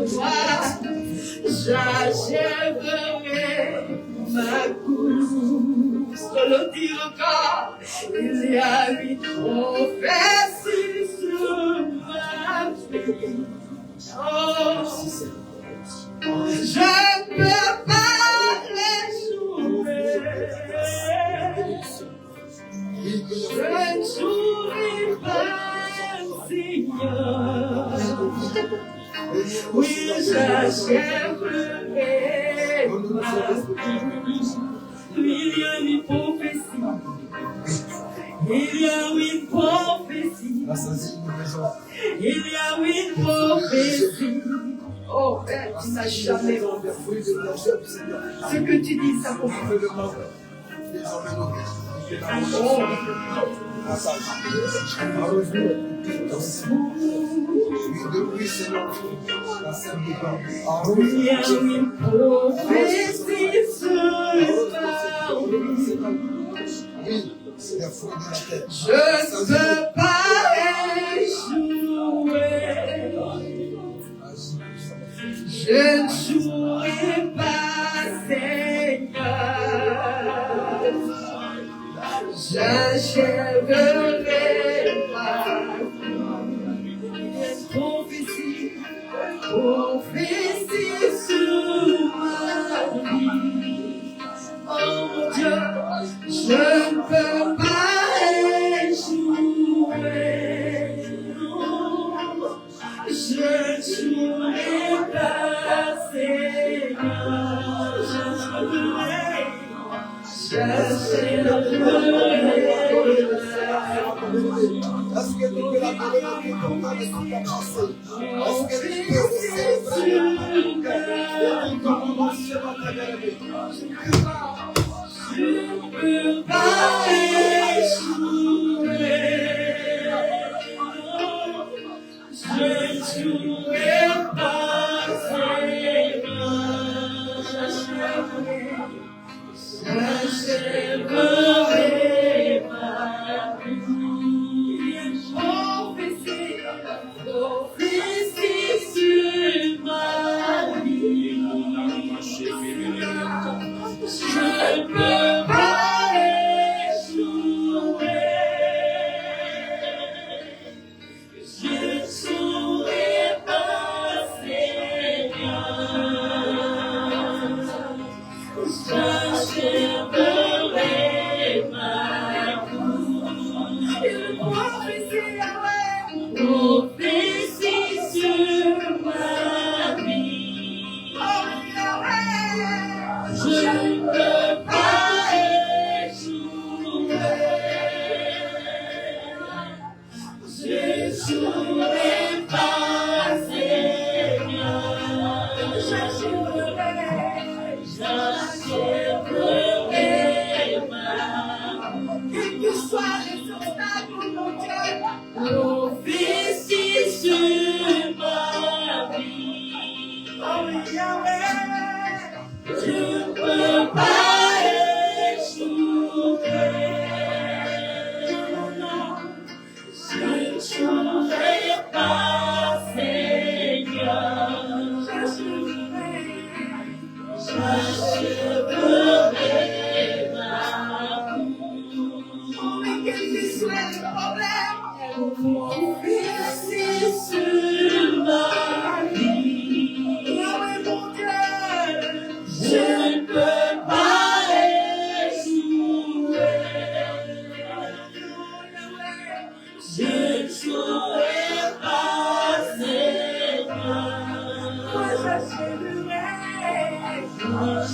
toi, j'achèverai ma course. Le dire encore, il y a une prophétie sur ma vie. Oh, je ne peux pas l'échouer. Je ne jouerai pas, Seigneur. Oui, j'achèverai ma vie. Il y a une prophétie. Il y a une prophétie. Il y a une prophétie. Oh Père, tu n'as jamais vendu. Ce que tu dis, ça confirme. Oh. Il y a une prophétie sur ma vie. Je ne peux pas échouer. Je ne jouerai pas, Seigneur. J'achèverai ma prophétie, prophétie sur ma vie. Oh mon Dieu, je ne peux pas échouer. Je ne jouerai pas, Seigneur. Est-ce que tu peux la donner ton âme et ton pensée? Est-ce que tu peux célébrer comment c'est ma bien-aimée? Je ne peux pas échouer. Je ne jouerai pas, Seigneur. J'achèverai ma vie. Prophétie sur ma vie. Je ne peux pas échouer. Je ne jouerai pas, Seigneur. J'achèverai ma vie. Prophétie sur ma vie. Je ne peux pas échouer. Je ne jouerai pas, Seigneur. J'achèverai ma vie. Quel que soit les obstacles, mon Dieu. Prophétie sur ma vie. Oh Yahweh, je ne peux pas échouer. Je ne jouerai pas, Seigneur. J'achèverai ma vie. Mais quel que soit le problème, prophétie sur ma vie. Oh mon Dieu, je ne peux pas échouer. Je ne jouerai pas, Seigneur. Moi j'achèverai ma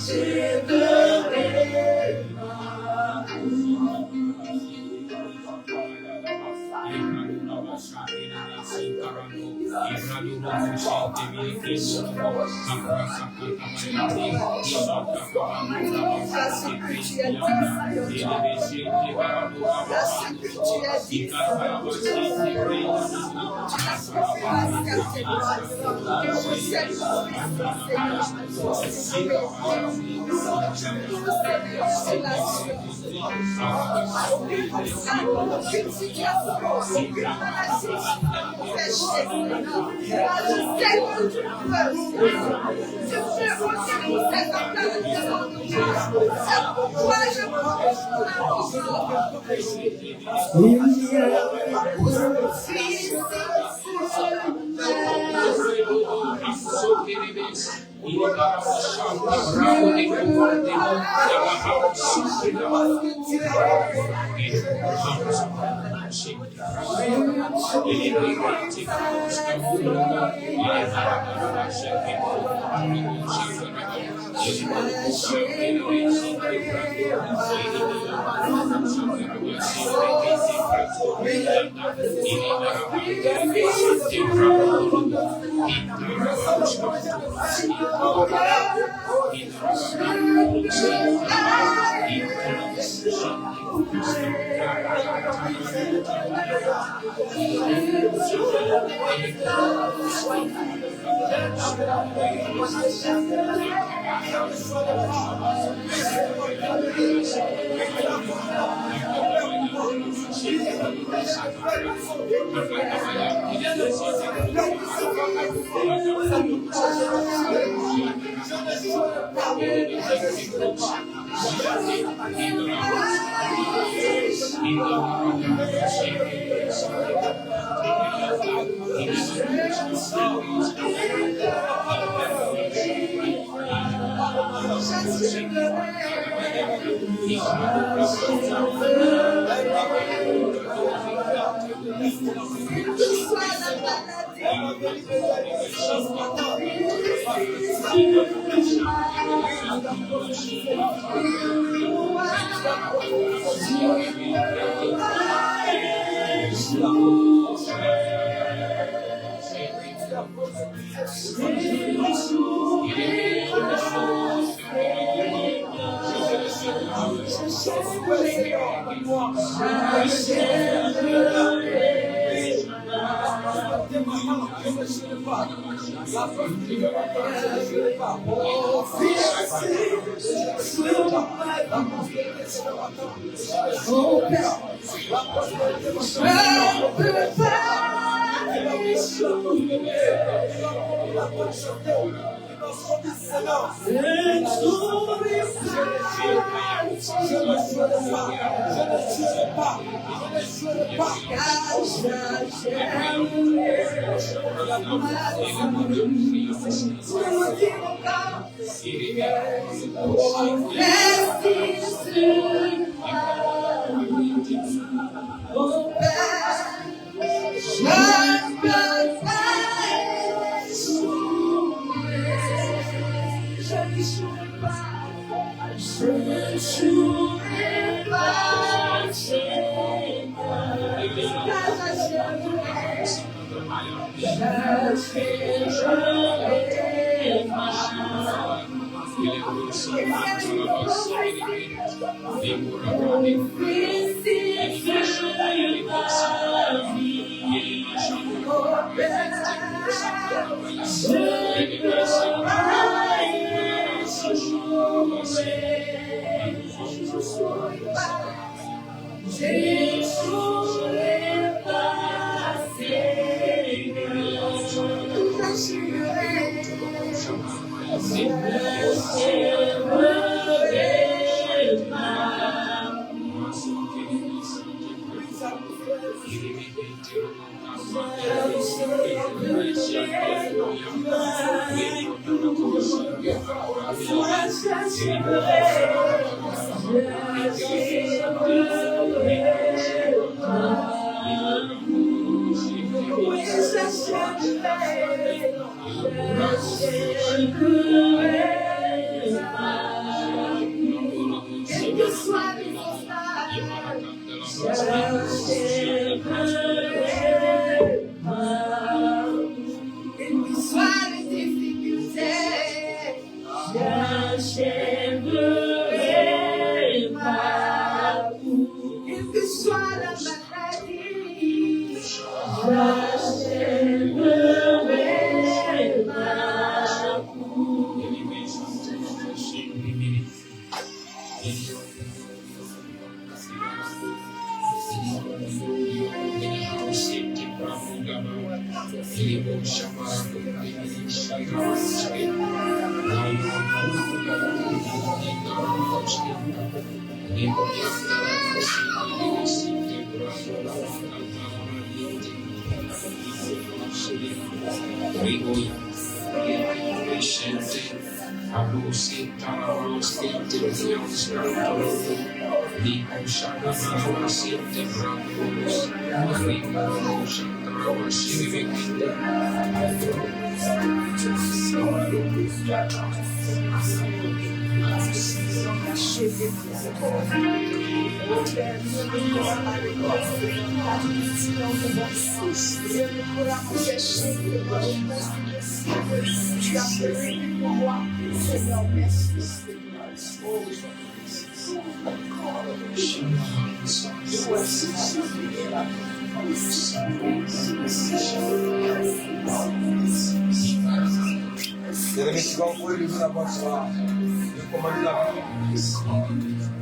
Bien-aimé, tu vas envoyer le la voix soir. De commander la vie.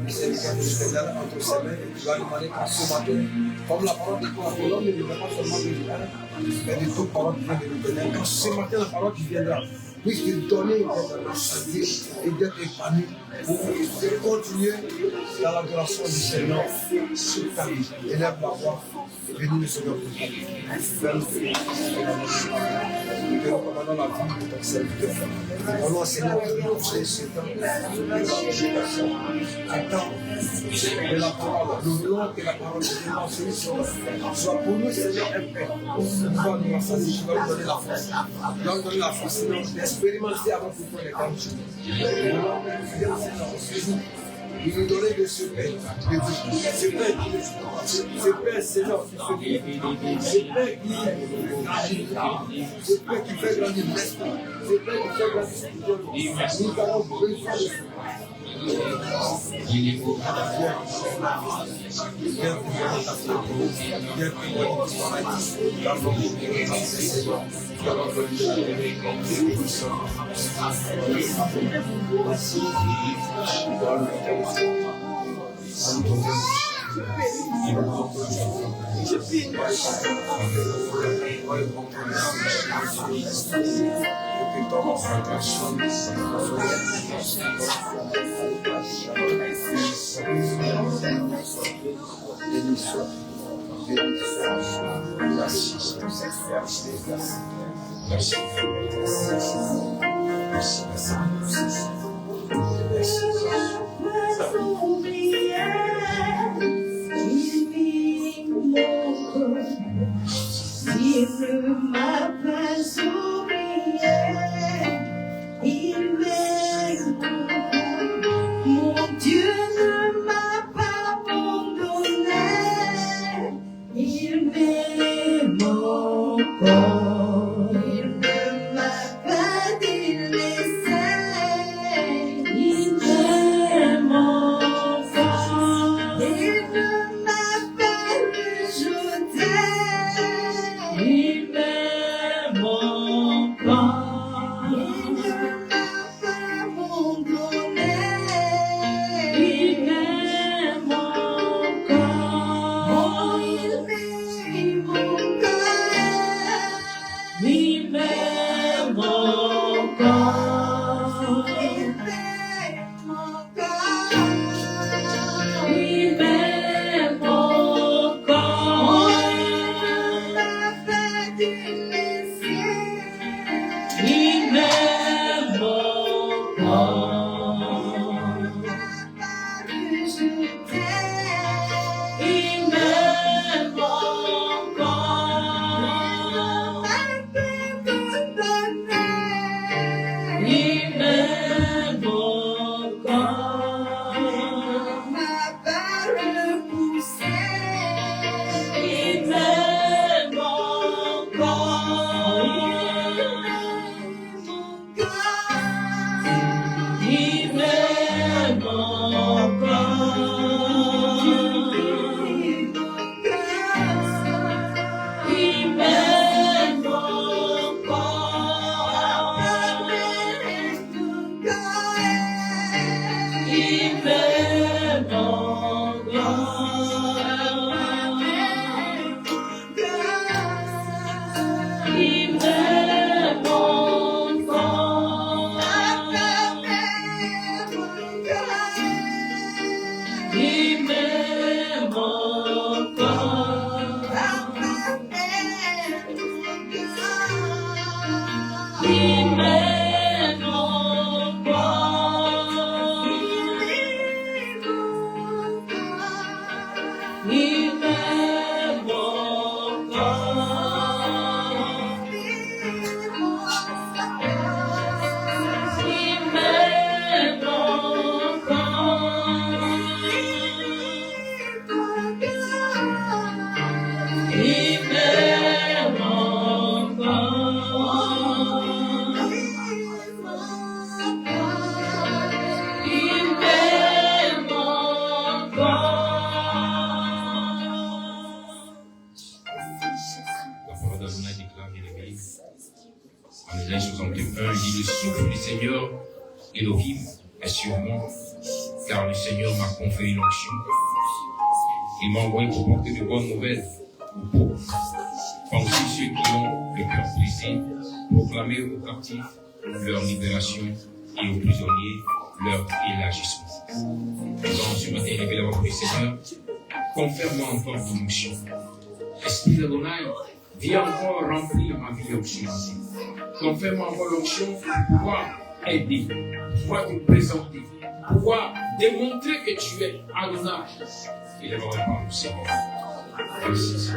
Le Seigneur nous regarde entre ses mains et tu vas demander qu'à ce matin, comme la parole déclare que l'homme ne vient pas seulement de l'hiver, mais de toute parole qui vient de l'Éternel. Quand ce matin, la parole qui viendra puisse te donner d'être changé et d'être épanoui pour continuer dans l'adoration du Seigneur sur ta vie. Élève la voix et bénis le Seigneur pour ta vie. Nous te recommandons la vie de ton serviteur. Allons, Seigneur, te montrer ce temps de la parole. Nous voulons que la parole de Dieu soit pour nous, Seigneur, un père. Nous allons nous rassasier, tu vas nous donner la force. Tu vas nous donner la force, Seigneur, d'expérimenter avant pour toi les grandes choses. Nous nous donner de ce pain, ce pain, Seigneur, qui fait ce pain qui fait grandir l'esprit, ce pain qui fait grandir l'esprit. Nous avons besoin de ce pain. Il ne m'a pas oublié, il m'aime beaucoup. Mon Dieu ne m'a pas abandonné, il m'aime encore. Il ne m'a pas délaissé, il m'aime encore. Il ne m'a pas rejeté. Il m'aime Isaïe 61, il dit, le souffle du Seigneur Elohim est sur moi, car le Seigneur m'a conféré une onction. Il m'a envoyé pour porter de bonnes nouvelles aux pauvres, pour aussi ceux qui ont le cœur brisé, proclamer aux captifs leur libération et aux prisonniers leur élargissement. Donc, ce matin, il est la voix du Seigneur. Confère-moi encore ton onction. Esprit d'Adonai, viens encore remplir ma vie d'onction. Confère-moi encore l'onction pour pouvoir aider, pour pouvoir te présenter, pour pouvoir démontrer que tu es Adonai. Il est vraiment au Seigneur. Merci.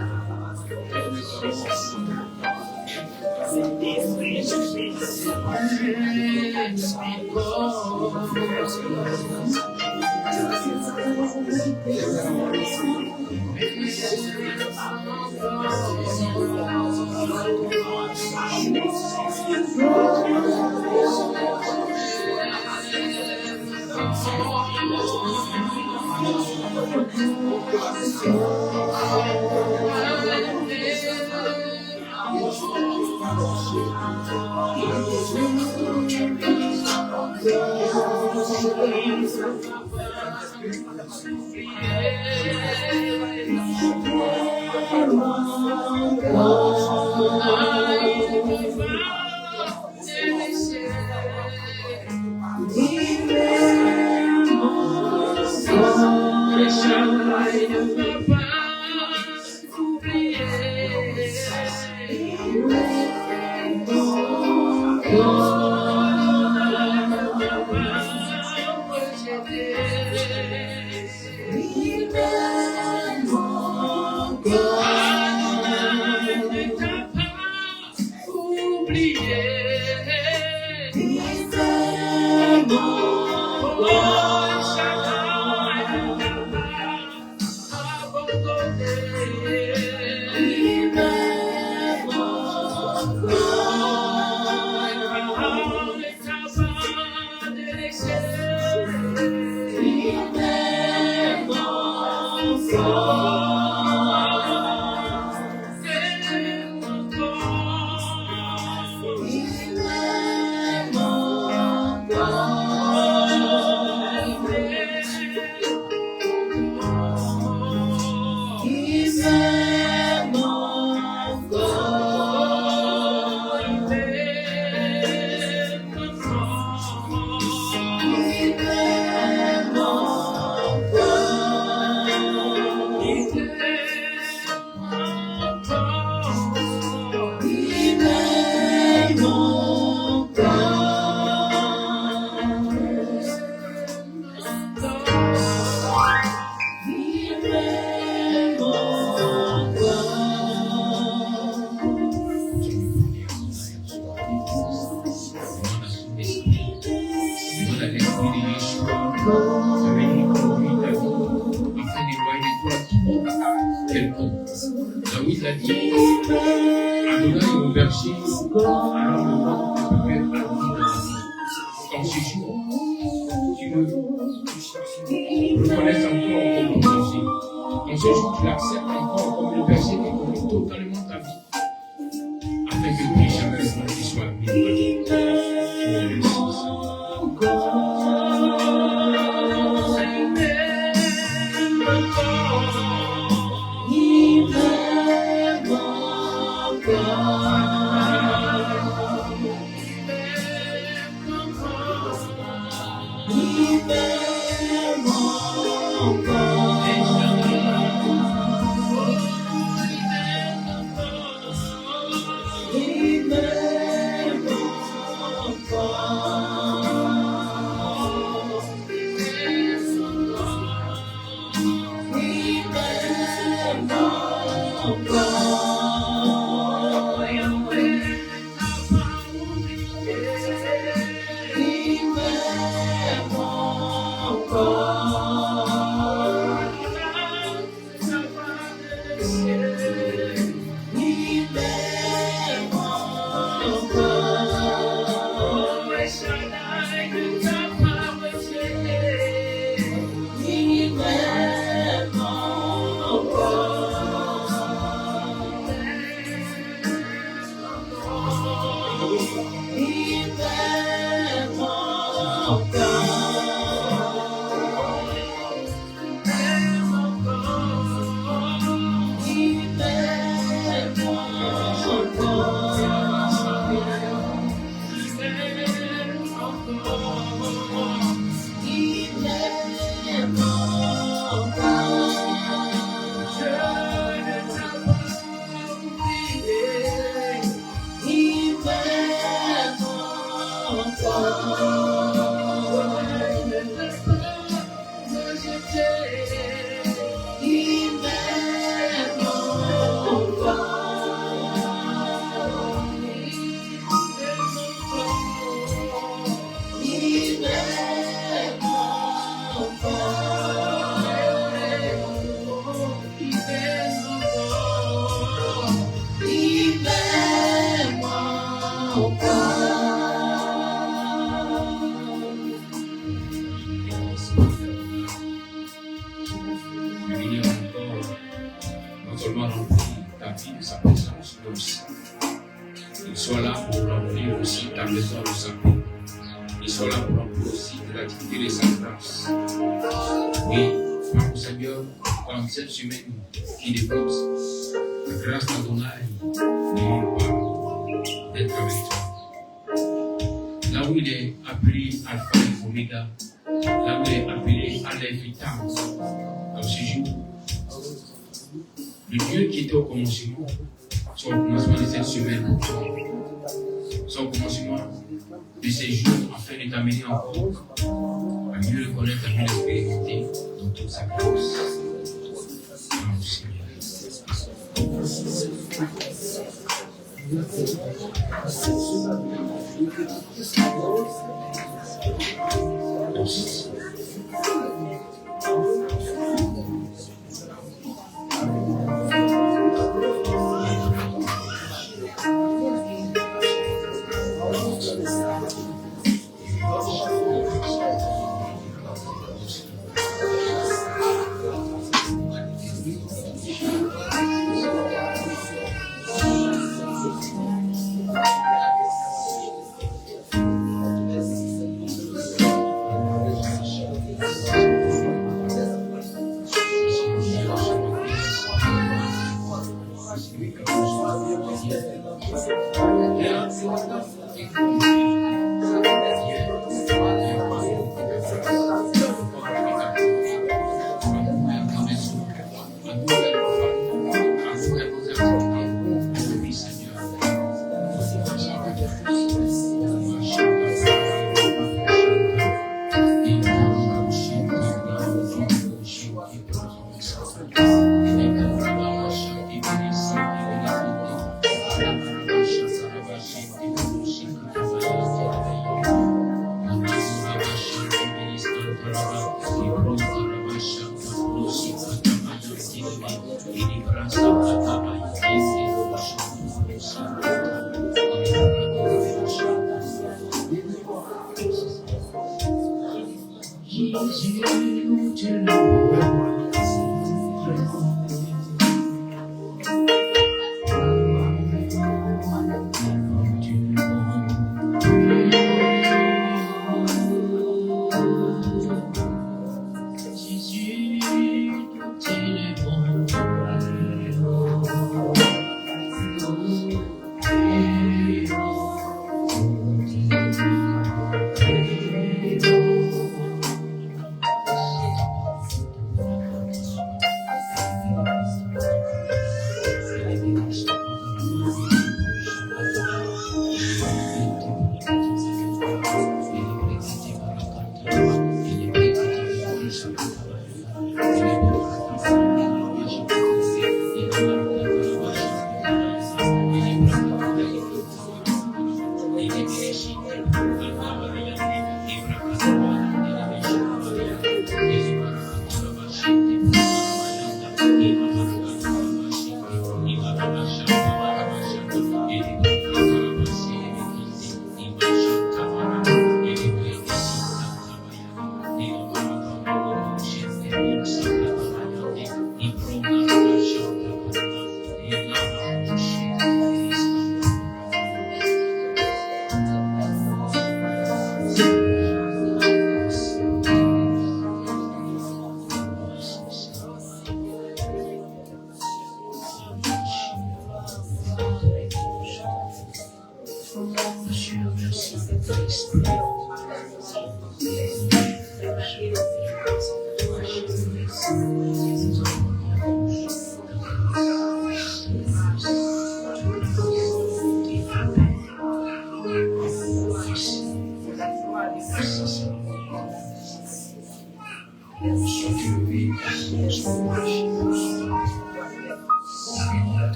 Cette semaine qui débute, la grâce d'Adonai n'oublie pas d'être avec toi. Là où il est appelé Alpha et Omega, là où il est appelé Aleph et Tam, dans ce jour, le Dieu qui était au commencement, soit au commencement de cette semaine, soit au commencement de ces jours, afin de t'amener encore à mieux le connaître, à mieux l'expérimenter dans toute sa grâce.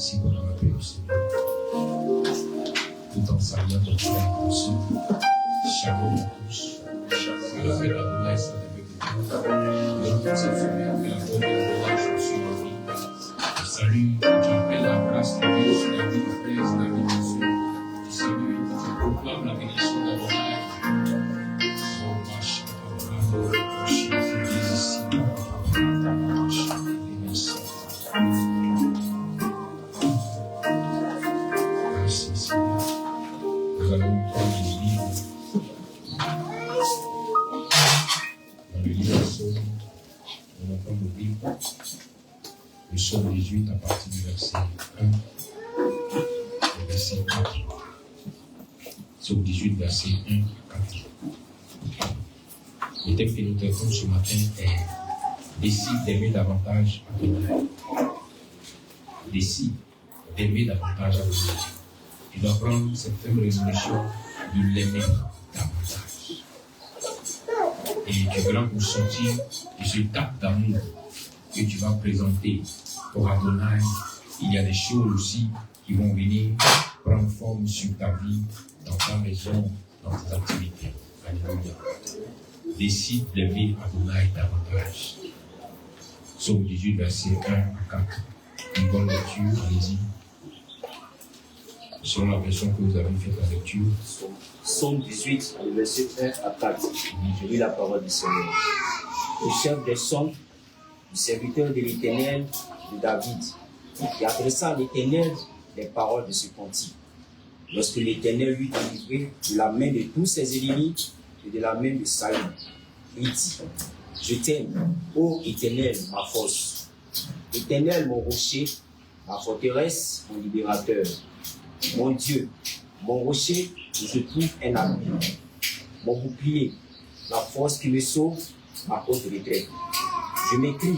si vous en appelez au Seigneur. Tout en saluant ton frère, ton soeur. Shalom à tous. Alors que l'Adonai soit avec vous. Nous tous ces frères que la bonne et la relâche sur ma vie. Je salue, j'appelle la grâce de Dieu sur la vie de frère, sur la vie de Dieu. Je salue, je proclame la bénédiction d'Adonai. Oh, ma chère, merci Seigneur. Nous allons prendre les livres. Dans le livre de Psaume, on entend le livre, le Psaume 18 à partir du verset 1 au verset 4. Psaume 18, verset 1 à 4. Le thème que nous traitons ce matin est décide d'aimer davantage Adonai. Décide d'aimer davantage Adonai. Tu dois prendre cette ferme résolution de l'aimer davantage. Et tu verras pour sortir de ce acte d'amour que tu vas présenter pour Adonai. Il y a des choses aussi qui vont venir prendre forme sur ta vie, dans ta maison, dans tes activités. Alléluia. Décide d'aimer Adonai davantage. Psaume 18, verset 1 à 4. Une bonne lecture, allez-y. Selon la version que vous avez fait la lecture. Psaume 18, le verset 1 à 4. Je lis la parole du Seigneur. Le chef des psaumes, le serviteur de l'Éternel, de David, qui adressa à l'Éternel les paroles de ce cantique. Lorsque l'Éternel lui délivré de la main de tous ses ennemis et de la main de Saül, il dit: Je t'aime, ô Éternel, ma force. Éternel, mon rocher, ma forteresse, mon libérateur. Mon Dieu, mon rocher, où je trouve un appui. Mon bouclier, la force qui me sauve, ma côte de retraite. Je m'écris: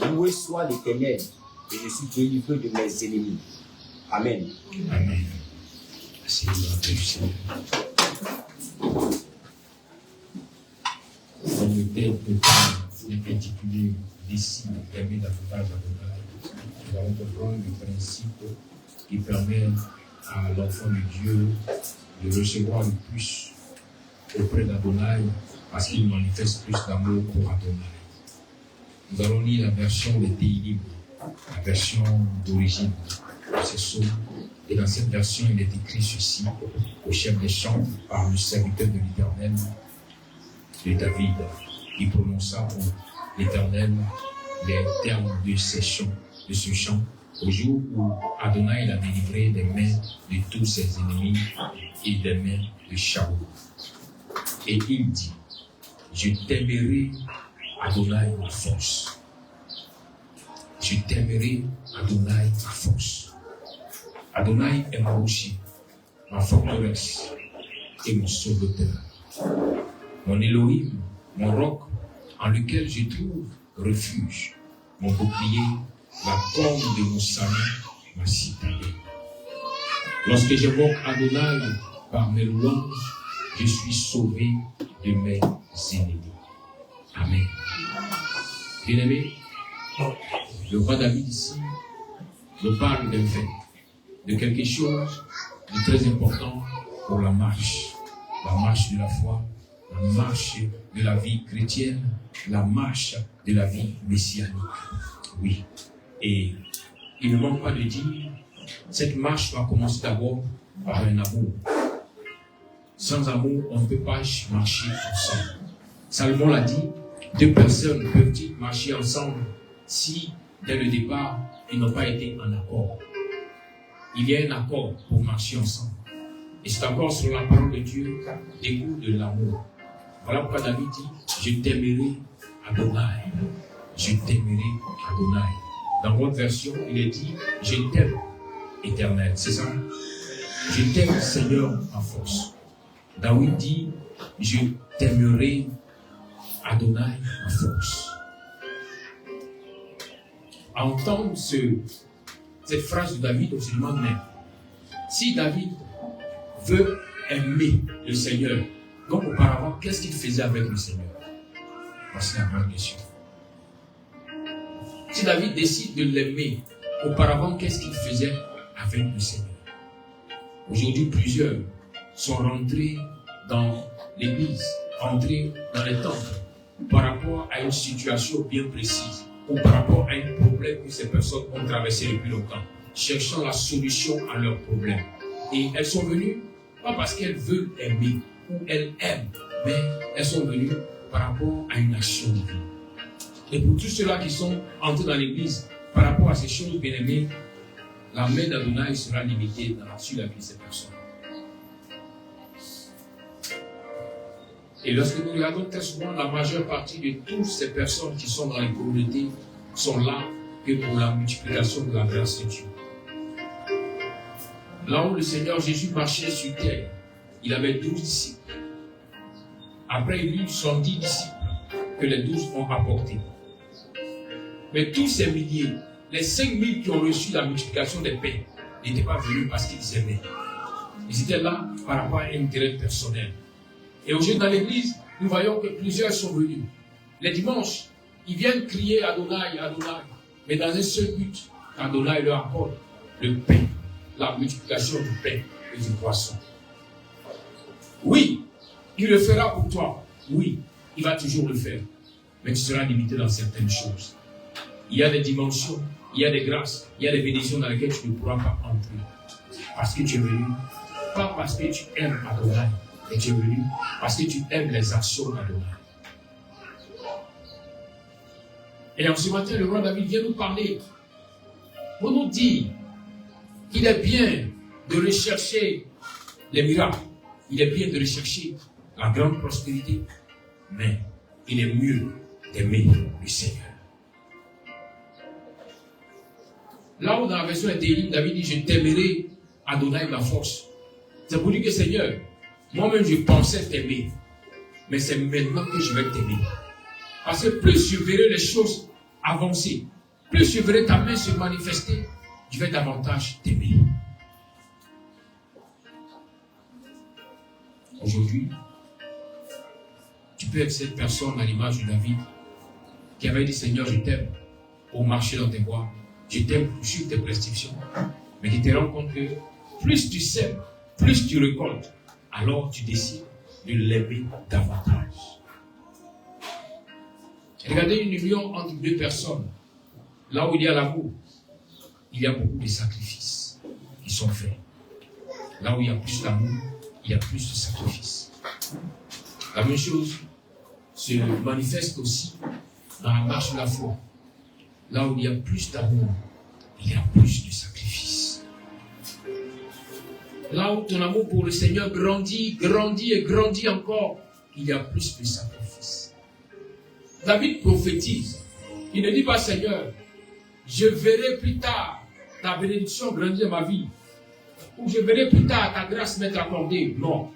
Loué soit l'Éternel, et je suis délivré de mes ennemis. Amen. Amen. Merci de Seigneur. Comme le thème est intitulé Décide d'aimer davantage Adonai, nous allons comprendre le principe qui permet à l'enfant de Dieu de recevoir le plus auprès d'Adonai parce qu'il manifeste plus d'amour pour Adonai. Nous allons lire la version des Télim, la version d'origine de ce psaume. Et dans cette version, il est écrit ceci au chef des chants par le serviteur de l'Éternel, de David, qui prononça pour l'Éternel les termes de ce chant, au jour où Adonai l'a délivré des mains de tous ses ennemis et des mains de Shaoul. Et il dit: Je t'aimerai, Adonai, ma force. Je t'aimerai, Adonai, ma force. Adonai est mon rocher, ma forteresse et mon sauveteur. Mon Elohim, mon roc, en lequel je trouve refuge, mon bouclier, la corde de mon salut, ma citadelle. Lorsque j'évoque Adonai par mes louanges, je suis sauvé de mes ennemis. Amen. Bien-aimé, le roi David ici nous parle d'un fait, de quelque chose de très important pour la marche de la foi, la marche de la vie chrétienne, la marche de la vie messianique. Oui. Et il ne manque pas de dire, cette marche doit commencer d'abord par un amour. Sans amour, on ne peut pas marcher ensemble. Salomon l'a dit, deux personnes peuvent-ils marcher ensemble si, dès le départ, ils n'ont pas été en accord. Il y a un accord pour marcher ensemble. Et c'est encore sur la parole de Dieu, découle de l'amour. Voilà pourquoi David dit, je t'aimerai Adonai. Je t'aimerai Adonai. Dans votre version, il est dit, je t'aime Éternel. C'est ça? Je t'aime Seigneur ma force. David dit, je t'aimerai Adonai ma force. À entendre cette phrase de David, on se demande même, si David veut aimer le Seigneur, comme auparavant, qu'est-ce qu'il faisait avec le Seigneur? Voici la grande question. Si David décide de l'aimer Auparavant, qu'est-ce qu'ils faisaient avec le Seigneur? Aujourd'hui, plusieurs sont rentrés dans l'église, rentrés dans les temples, par rapport à une situation bien précise, ou par rapport à un problème que ces personnes ont traversé depuis longtemps, cherchant la solution à leurs problèmes. Et elles sont venues, pas parce qu'elles veulent aimer, ou elles aiment, mais elles sont venues par rapport à une action divine. Et pour tous ceux-là qui sont entrés dans l'église, par rapport à ces choses bien-aimées, la main d'Adonai sera limitée sur la vie de ces personnes. Et lorsque nous regardons très souvent, la majeure partie de toutes ces personnes qui sont dans les communautés sont là que pour la multiplication de la grâce de Dieu. Là où le Seigneur Jésus marchait sur terre, il avait 12 disciples. Après, il eut 70 disciples que les 12 ont apportés. Mais tous ces milliers, les 5000 qui ont reçu la multiplication des pains, n'étaient pas venus parce qu'ils aimaient. Ils étaient là par rapport à un intérêt personnel. Et aujourd'hui, dans l'église, nous voyons que plusieurs sont venus. Les dimanches, ils viennent crier Adonai, Adonai, mais dans un seul but, qu'Adonai leur apporte le pain, la multiplication du pain et du poisson. Oui, il le fera pour toi. Oui, il va toujours le faire. Mais tu seras limité dans certaines choses. Il y a des dimensions, il y a des grâces, il y a des bénédictions dans lesquelles tu ne pourras pas entrer. Parce que tu es venu, pas parce que tu aimes Adonai, mais tu es venu parce que tu aimes les actions d'Adonai. Et en ce matin, le roi David vient nous parler pour nous dire qu'il est bien de rechercher les miracles, il est bien de rechercher la grande prospérité, mais il est mieux d'aimer le Seigneur. Là où dans la version intérim, David dit, je t'aimerai, Adonai, ma force. C'est pour dire que Seigneur, moi-même je pensais t'aimer, mais c'est maintenant que je vais t'aimer. Parce que plus je verrai les choses avancer, plus je verrai ta main se manifester, je vais davantage t'aimer. Aujourd'hui, tu peux être cette personne à l'image de David qui avait dit, Seigneur, je t'aime pour marcher dans tes voies. Je t'aime pour suivre tes prescriptions. Mais tu te rends compte que plus tu sèmes, plus tu récoltes, alors tu décides de l'aimer davantage. Regardez une union entre deux personnes. Là où il y a l'amour, il y a beaucoup de sacrifices qui sont faits. Là où il y a plus d'amour, il y a plus de sacrifices. La même chose se manifeste aussi dans la marche de la foi. Là où il y a plus d'amour, il y a plus de sacrifices. Là où ton amour pour le Seigneur grandit, grandit et grandit encore, il y a plus de sacrifices. David prophétise. Il ne dit pas, Seigneur, je verrai plus tard ta bénédiction grandir dans ma vie. Ou je verrai plus tard ta grâce m'être accordée. Non.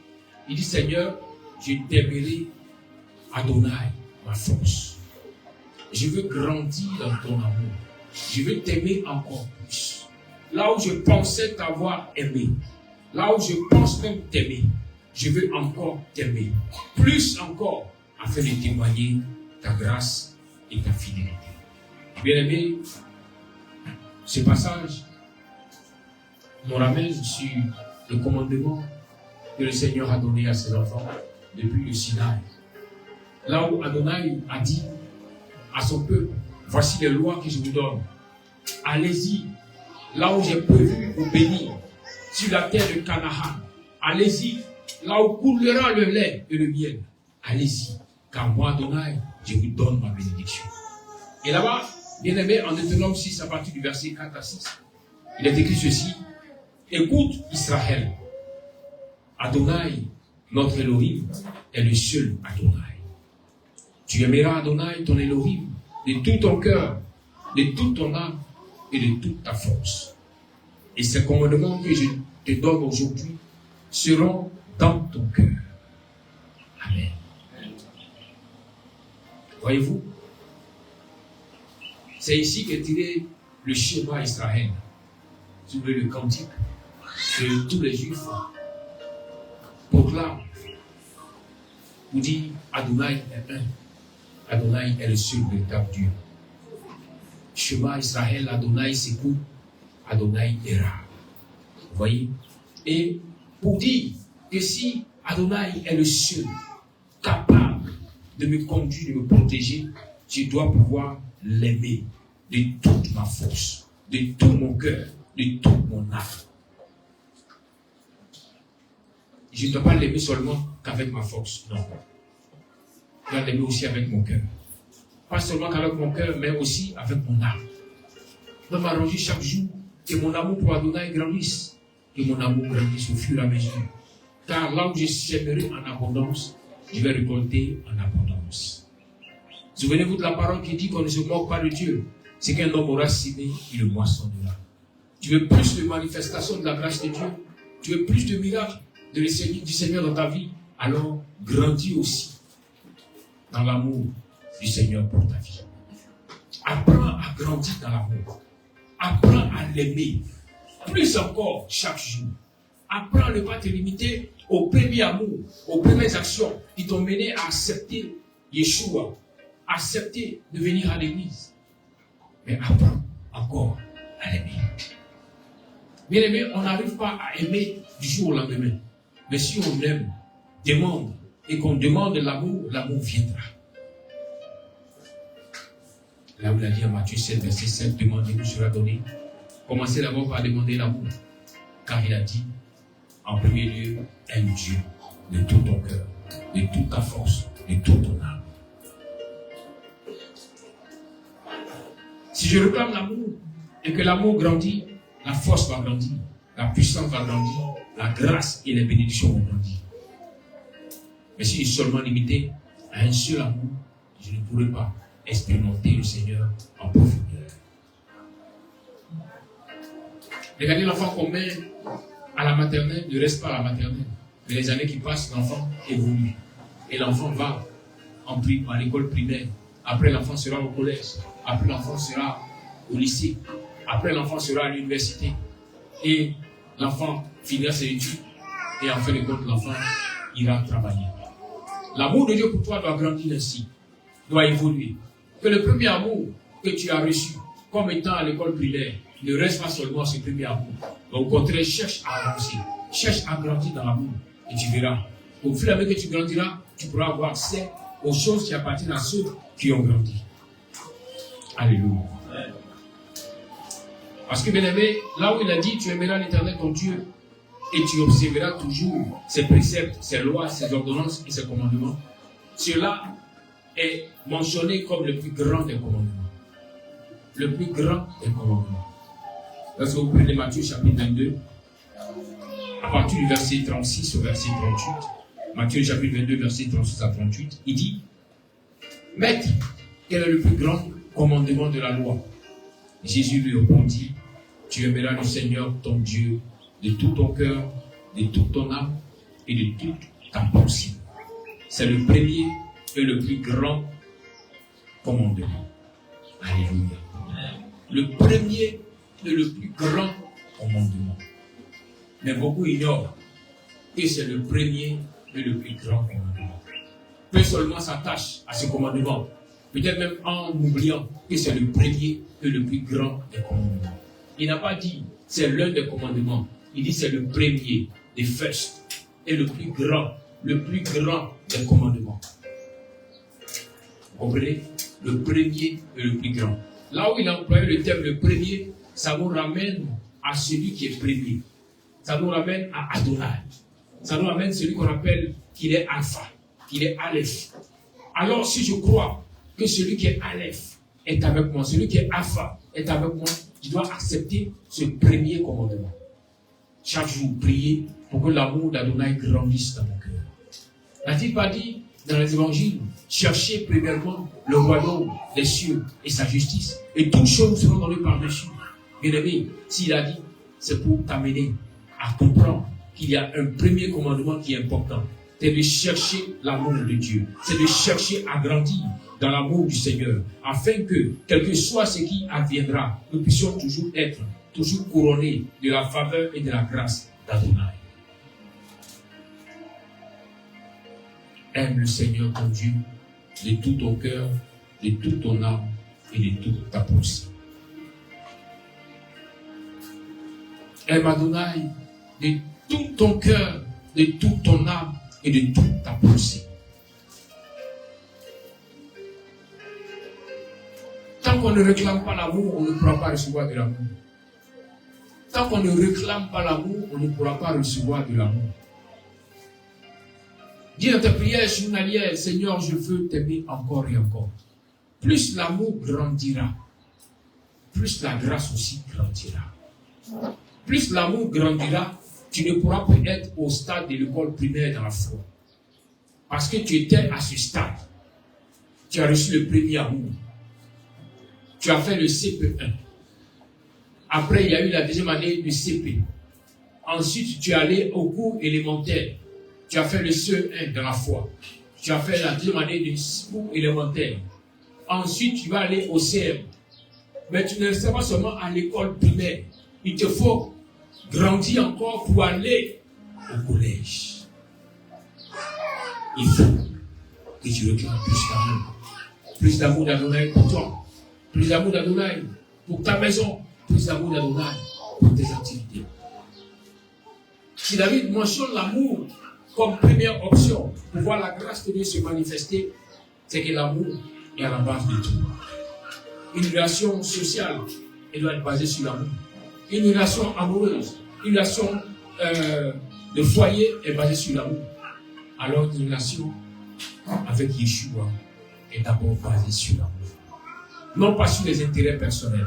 Il dit, Seigneur, je t'aimerai, Adonai, ma force. Je veux grandir dans ton amour. Je veux t'aimer encore plus. Là où je pensais t'avoir aimé, là où je pense même t'aimer, je veux encore t'aimer. Plus encore, afin de témoigner ta grâce et ta fidélité. Bien-aimé, ce passage nous ramène sur le commandement que le Seigneur a donné à ses enfants depuis le Sinaï. Là où Adonai a dit à son peuple, voici les lois que je vous donne. Allez-y, là où j'ai prévu vous bénir, sur la terre de Canaan. Allez-y, là où coulera le lait et le miel. Allez-y, car moi, Adonai, je vous donne ma bénédiction. Et là-bas, bien aimé, en Deutéronome 6, à partir du verset 4 à 6, il est écrit ceci. Écoute Israël, Adonai, notre Elohim, est le seul Adonai. Tu aimeras Adonai, ton Elohim, de tout ton cœur, de toute ton âme et de toute ta force. Et ces commandements que je te donne aujourd'hui seront dans ton cœur. Amen. Voyez-vous, c'est ici qu'est tiré le schéma Israël. Si vous voulez, le cantique que tous les Juifs proclament. Vous dit Adonai est un. Adonai est le seul véritable Dieu. Shema Israël, Adonai, c'est Adonai est rare. Vous voyez? Et pour dire que si Adonai est le seul capable de me conduire, de me protéger, je dois pouvoir l'aimer de toute ma force, de tout mon cœur, de toute mon âme. Je ne dois pas l'aimer seulement qu'avec ma force, non. Je dois l'aimer aussi avec mon cœur. Pas seulement qu'avec mon cœur, mais aussi avec mon âme. Je dois m'arranger chaque jour que mon amour pour Adonai grandisse, que mon amour grandisse au fur et à mesure. Car là où je sèmerai en abondance, je vais récolter en abondance. Souvenez-vous de la parole qui dit qu'on ne se moque pas de Dieu. C'est qu'un homme aura semé, il le moissonnera. Tu veux plus de manifestations de la grâce de Dieu, tu veux plus de miracles du Seigneur dans ta vie, alors grandis aussi dans l'amour du Seigneur pour ta vie. Apprends à grandir dans l'amour. Apprends à l'aimer plus encore chaque jour. Apprends à ne pas te limiter au premier amour, aux premières actions qui t'ont mené à accepter Yeshua, accepter de venir à l'église. Mais apprends encore à l'aimer. Bien aimé, on n'arrive pas à aimer du jour au lendemain. Mais si on aime, demande, et qu'on demande l'amour, l'amour viendra. Là où il a dit à Matthieu 7, verset 7, demandez-vous sera donné. Commencez d'abord par demander l'amour. Car il a dit, en premier lieu, aime Dieu de tout ton cœur, de toute ta force, de toute ton âme. Si je réclame l'amour et que l'amour grandit, la force va grandir, la puissance va grandir, la grâce et les bénédictions vont grandir. Mais si je suis seulement limité à un seul amour, je ne pourrai pas expérimenter le Seigneur en profondeur. Regardez l'enfant qu'on met à la maternelle, ne reste pas à la maternelle. Mais les années qui passent, l'enfant évolue. Et l'enfant va à l'école primaire. Après, l'enfant sera au collège. Après, l'enfant sera au lycée. Après, l'enfant sera à l'université. Et l'enfant finira ses études. Et en fin de compte, l'enfant ira travailler. L'amour de Dieu pour toi doit grandir ainsi, doit évoluer. Que le premier amour que tu as reçu, comme étant à l'école primaire, ne reste pas seulement ce premier amour. Mais au contraire, cherche à avancer, cherche à grandir dans l'amour. Et tu verras, au fur et à mesure que tu grandiras, tu pourras avoir accès aux choses qui appartiennent à ceux qui ont grandi. Alléluia. Parce que bien aimé, là où il a dit, tu aimeras l'Éternel ton Dieu, et tu observeras toujours ses préceptes, ses lois, ses ordonnances et ses commandements. Cela est mentionné comme le plus grand des commandements. Le plus grand des commandements. Lorsque vous prenez Matthieu chapitre 22, à partir du verset 36 au verset 38, Matthieu chapitre 22, verset 36 à 38, il dit, Maître, quel est le plus grand commandement de la loi? Jésus lui répondit, tu aimeras le Seigneur ton Dieu de tout ton cœur, de toute ton âme et de toute ta pensée. C'est le premier et le plus grand commandement. Alléluia. Le premier et le plus grand commandement. Mais beaucoup ignorent que c'est le premier et le plus grand commandement. Peu seulement s'attachent à ce commandement, peut-être même en oubliant que c'est le premier et le plus grand des commandements. Il n'a pas dit c'est l'un des commandements. Il dit c'est le premier, the first, et le plus grand des commandements. Vous comprenez? Le premier et le plus grand. Là où il a employé le terme le premier, ça nous ramène à celui qui est premier. Ça nous ramène à Adonai. Ça nous ramène à celui qu'on appelle qu'il est Alpha, qu'il est Aleph. Alors si je crois que celui qui est Aleph est avec moi, celui qui est Alpha est avec moi, je dois accepter ce premier commandement. Chaque jour, prier pour que l'amour d'Adonai grandisse dans mon cœur. N'a-t-il pas dit dans les évangiles, cherchez premièrement le royaume des cieux et sa justice, et toutes choses seront données par-dessus. Bien aimé, s'il a dit, c'est pour t'amener à comprendre qu'il y a un premier commandement qui est important. C'est de chercher l'amour de Dieu. C'est de chercher à grandir dans l'amour du Seigneur, afin que, quel que soit ce qui adviendra, nous puissions toujours être couronnés de la faveur et de la grâce d'Adonai. Aime le Seigneur ton Dieu de tout ton cœur, de toute ton âme et de toute ta pensée. Aime Adonai de tout ton cœur, de toute ton âme et de toute ta pensée. Tant qu'on ne réclame pas l'amour, on ne pourra pas recevoir de l'amour. Tant qu'on ne réclame pas l'amour, on ne pourra pas recevoir de l'amour. Dis dans ta prière journalière, Seigneur, je veux t'aimer encore et encore. Plus l'amour grandira, plus la grâce aussi grandira. Plus l'amour grandira, tu ne pourras plus être au stade de l'école primaire dans la foi. Parce que tu étais à ce stade. Tu as reçu le premier amour. Tu as fait le CP1. Après, il y a eu la deuxième année du CP. Ensuite, tu es allé au cours élémentaire. Tu as fait le CE1 dans la foi. Tu as fait la deuxième année du cours élémentaire. Ensuite, tu vas aller au CM. Mais tu ne restes pas seulement à l'école primaire. Il te faut grandir encore pour aller au collège. Il faut que tu réclames plus d'amour. Plus d'amour d'Adonai pour toi. Plus d'amour d'Adonai pour ta maison. Plus d'amour d'Adonai pour tes activités. Si David mentionne l'amour comme première option pour voir la grâce de Dieu se manifester, c'est que l'amour est à la base de tout. Une relation sociale, elle doit être basée sur l'amour. Une relation amoureuse, une relation de foyer est basée sur l'amour. Alors une relation avec Yeshua est d'abord basée sur l'amour. Non pas sur les intérêts personnels,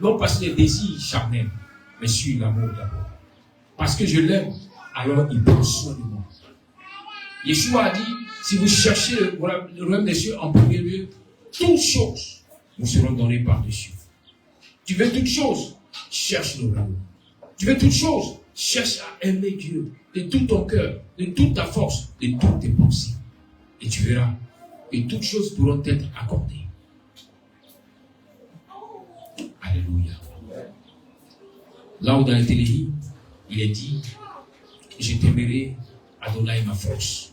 non pas sur les désirs charnels, mais sur l'amour d'abord. Parce que je l'aime, alors il prend soin de moi. Yeshua a dit, si vous cherchez le royaume des cieux en premier lieu, toutes choses vous seront données par-dessus. Tu veux toutes choses, cherche le royaume. Tu veux toutes choses, cherche à aimer Dieu de tout ton cœur, de toute ta force, de toutes tes pensées. Et tu verras que toutes choses pourront être accordées. Alléluia. Là où dans le Téléhymne, il est dit, je t'aimerai, Adonai ma force.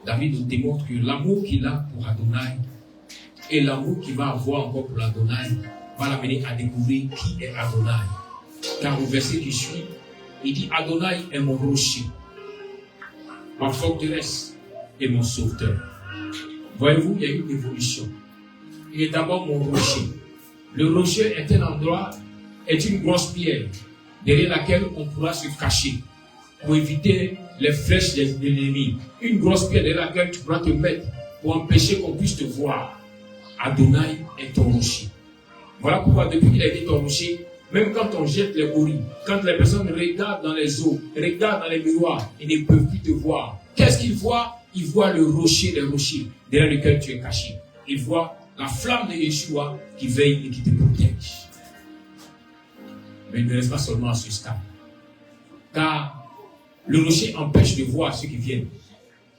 David nous démontre que l'amour qu'il a pour Adonai et l'amour qu'il va avoir encore pour Adonai va l'amener à découvrir qui est Adonai. Car au verset qui suit, il dit Adonai est mon rocher, ma forteresse et mon sauveteur. Voyez-vous, il y a une évolution. Il est d'abord mon rocher. Le rocher est un endroit, est une grosse pierre derrière laquelle on pourra se cacher pour éviter les flèches de l'ennemi. Une grosse pierre derrière laquelle tu pourras te mettre pour empêcher qu'on puisse te voir. Adonai est ton rocher. Voilà pourquoi depuis qu'il a été ton rocher, même quand on jette les gorilles, quand les personnes regardent dans les eaux, regardent dans les miroirs, ils ne peuvent plus te voir. Qu'est-ce qu'ils voient? Ils voient le rocher des rochers derrière lequel tu es caché. Ils voient la flamme de Yeshua qui veille et qui te protège. Mais il ne reste pas seulement à ce stade. Car le rocher empêche de voir ceux qui viennent.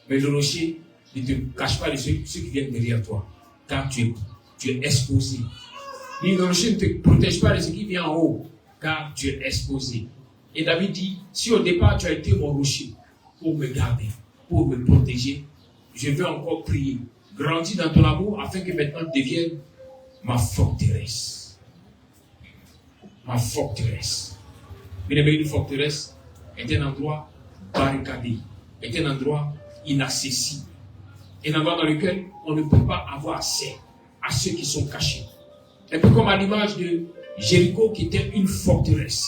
Mais le rocher ne te cache pas de ceux qui viennent derrière toi. Car tu es exposé. Le rocher ne te protège pas de ce qui vient en haut. Car tu es exposé. Et David dit, si au départ tu as été mon rocher pour me garder, pour me protéger, je veux encore prier. Grandis dans ton amour afin que maintenant tu deviennes ma forteresse. Ma forteresse. Mais une forteresse est un endroit barricadé, est un endroit inaccessible. Un endroit dans lequel on ne peut pas avoir accès à ceux qui sont cachés. Un peu comme à l'image de Jéricho qui était une forteresse.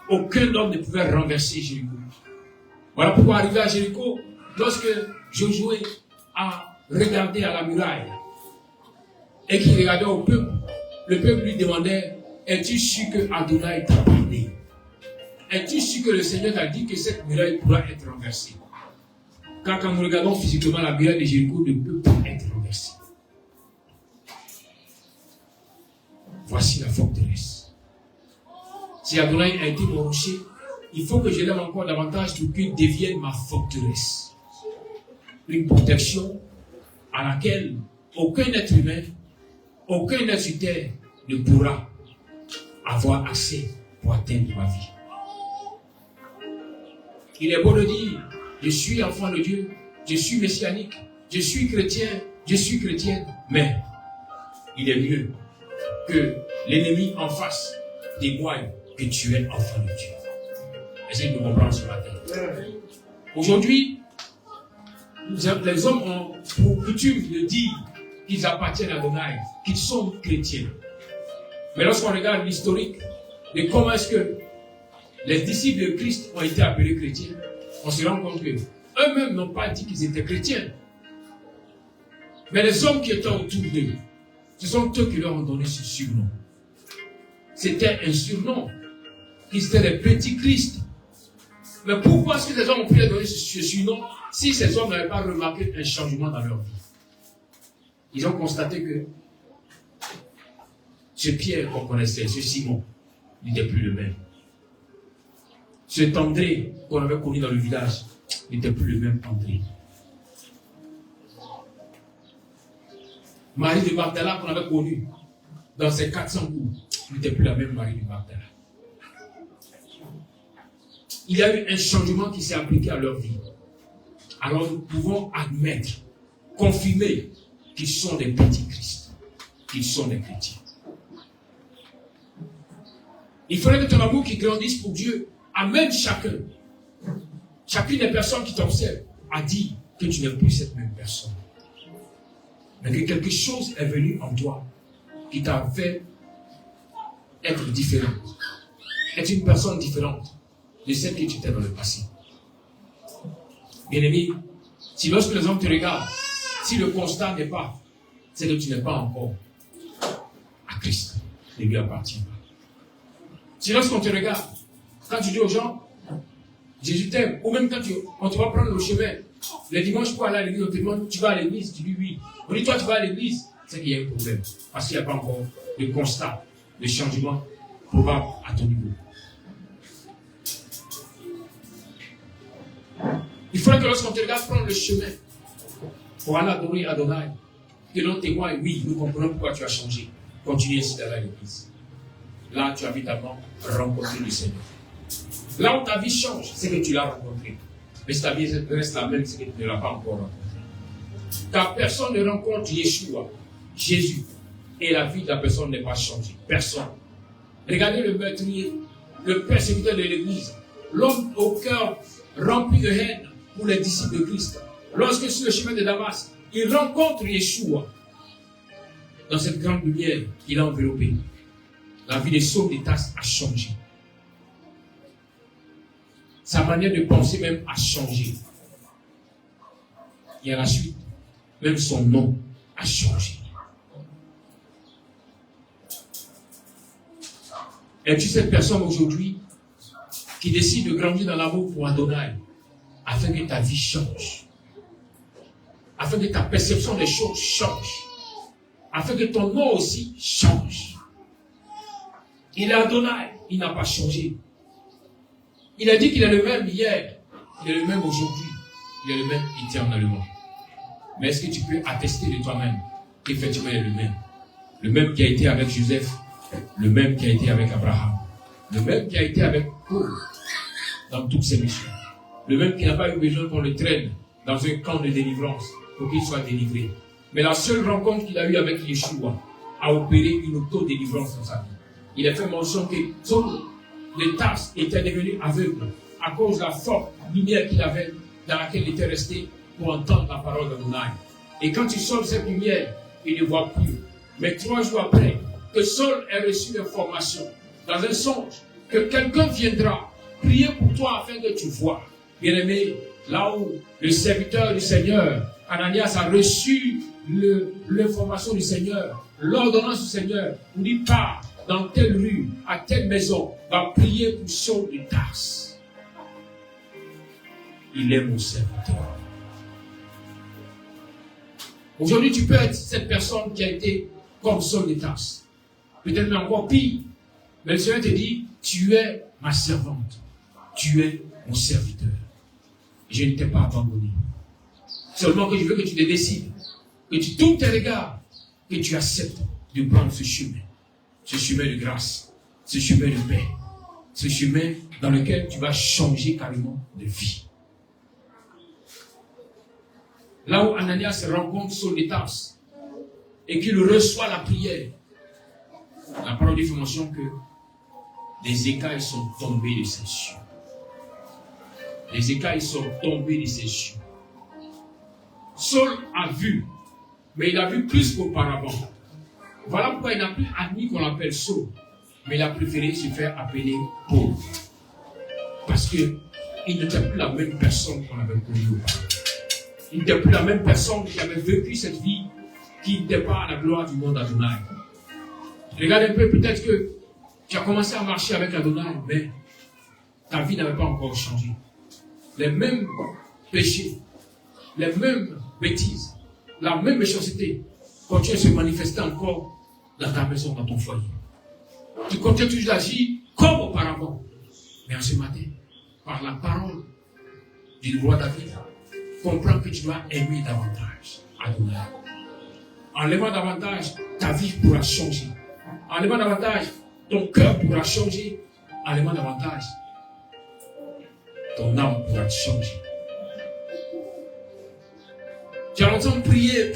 Aucun homme ne pouvait renverser Jéricho. Voilà pourquoi arrivé à Jéricho, lorsque Josué a regardé à la muraille et qu'il regardait au peuple, le peuple lui demandait, es-tu sûr que Adonai t'a parlé? Es-tu sûr que le Seigneur t'a dit que cette muraille pourra être renversée? Car quand nous regardons physiquement la muraille de Jéricho ne peut pas être renversée. Voici la forteresse. Si Adonai a été mon rocher, il faut que je l'aime encore davantage pour qu'il devienne ma forteresse. Une protection à laquelle aucun être humain, aucun être sur terre ne pourra avoir accès pour atteindre ma vie. Il est beau de dire, je suis enfant de Dieu, je suis messianique, je suis chrétien, je suis chrétienne, mais il est mieux que l'ennemi en face témoigne que tu es enfant de Dieu. Essayez de me comprendre ce matin. Aujourd'hui, les hommes ont pour coutume de dire qu'ils appartiennent à Adonai, qu'ils sont chrétiens. Mais lorsqu'on regarde l'historique de comment est-ce que les disciples de Christ ont été appelés chrétiens, on se rend compte qu'eux-mêmes n'ont pas dit qu'ils étaient chrétiens. Mais les hommes qui étaient autour d'eux, ce sont eux qui leur ont donné ce surnom. C'était un surnom. Ils étaient les petits Christ. Mais pourquoi est-ce que les hommes ont pu leur donner ce surnom si ces hommes n'avaient pas remarqué un changement dans leur vie? Ils ont constaté que ce Pierre qu'on connaissait, ce Simon, n'était plus le même. Cet André qu'on avait connu dans le village n'était plus le même André. Marie de Magdala qu'on avait connue dans ses 400 coups n'était plus la même Marie de Magdala. Il y a eu un changement qui s'est appliqué à leur vie. Alors nous pouvons admettre, confirmer qu'ils sont des petits Christ, qu'ils sont des chrétiens. Il faudrait que ton amour qui grandisse pour Dieu amène chacune des personnes qui t'observent à dire que tu n'es plus cette même personne. Mais que quelque chose est venu en toi qui t'a fait être différent, être une personne différente de celle que tu étais dans le passé. Bien-aimé, si lorsque les hommes te regardent, si le constat n'est pas, c'est que tu n'es pas encore à Christ, ne lui appartient pas. Si lorsqu'on te regarde, quand tu dis aux gens, Jésus t'aime, ou même quand on te va prendre le chemin, les dimanches pour aller à l'église, on te demande, tu vas à l'église, tu dis oui. On dit, toi tu vas à l'église, c'est qu'il y a un problème, parce qu'il n'y a pas encore de constat, de changement probable à ton niveau. Il faudrait que lorsqu'on te regarde prendre le chemin pour aller adorer Adonai, que l'on témoigne, oui, nous comprenons pourquoi tu as changé. Continue ainsi d'aller à l'église. Là, tu as évidemment rencontré le Seigneur. Là où ta vie change, c'est que tu l'as rencontré. Mais si ta vie reste la même, c'est que tu ne l'as pas encore rencontré. Car personne ne rencontre Yeshua, Jésus, et la vie de la personne n'est pas changée. Personne. Regardez le meurtrier, le persécuteur de l'église, l'homme au cœur rempli de haine pour les disciples de Christ. Lorsque sur le chemin de Damas, il rencontre Yeshua dans cette grande lumière qu'il a enveloppée. La vie de Saul de Tarse a changé. Sa manière de penser même a changé. Et à la suite, même son nom a changé. Es-tu cette personne aujourd'hui qui décide de grandir dans l'amour pour Adonai afin que ta vie change, afin que ta perception des choses change, afin que ton nom aussi change? Il est Adonai, il n'a pas changé. Il a dit qu'il est le même hier, il est le même aujourd'hui, il est le même éternellement. Mais est-ce que tu peux attester de toi-même qu'effectivement il est le même? Le même qui a été avec Joseph, le même qui a été avec Abraham, le même qui a été avec Paul dans toutes ses missions, le même qui n'a pas eu besoin qu'on le traîne dans un camp de délivrance pour qu'il soit délivré. Mais la seule rencontre qu'il a eue avec Yeshua a opéré une auto-délivrance dans sa vie. Il a fait mention que Saul de Tarse était devenu aveugle à cause de la forte lumière qu'il avait dans laquelle il était resté pour entendre la parole d'Adonai. Et quand il sort de cette lumière, il ne voit plus. Mais 3 jours après, que Saul ait reçu l'information dans un songe que quelqu'un viendra prier pour toi afin que tu vois. Bien-aimé, là où le serviteur du Seigneur, Ananias, a reçu l'information du Seigneur, l'ordonnance du Seigneur, on dit pas dans telle rue, à telle maison, va prier pour Saul de Tarse. Il est mon serviteur. Aujourd'hui, tu peux être cette personne qui a été comme Saul de Tarse. Peut-être même encore pire. Mais le Seigneur te dit, tu es ma servante. Tu es mon serviteur. Je ne t'ai pas abandonné. Seulement que je veux que tu te décides, que tu tournes tes regards, que tu acceptes de prendre ce chemin de grâce, ce chemin de paix, ce chemin dans lequel tu vas changer carrément de vie. Là où Ananias rencontre Saul de Tarse et qu'il reçoit la prière, la parole dit fait mention que des écailles sont tombées de ses cieux. Les écailles sont tombées de ses cieux. Saul a vu, mais il a vu plus qu'auparavant. Voilà pourquoi il n'a plus admis qu'on l'appelle Saul, mais il a préféré se faire appeler Paul. Parce qu'il n'était plus la même personne qu'on avait connue auparavant. Il n'était plus la même personne qui avait vécu cette vie qui n'était pas à la gloire du monde Adonai. Regarde un peu, peut-être que tu as commencé à marcher avec Adonai, mais ta vie n'avait pas encore changé. Les mêmes péchés, les mêmes bêtises, la même méchanceté continuent à se manifester encore dans ta maison, dans ton foyer. Tu continues toujours d'agir comme auparavant. Mais en ce matin, par la parole du roi David, comprends que tu dois aimer davantage Adonai. En aimant davantage, ta vie pourra changer. En aimant davantage, ton cœur pourra changer. En aimant davantage, ton âme pourra changer. Tu as longtemps prié.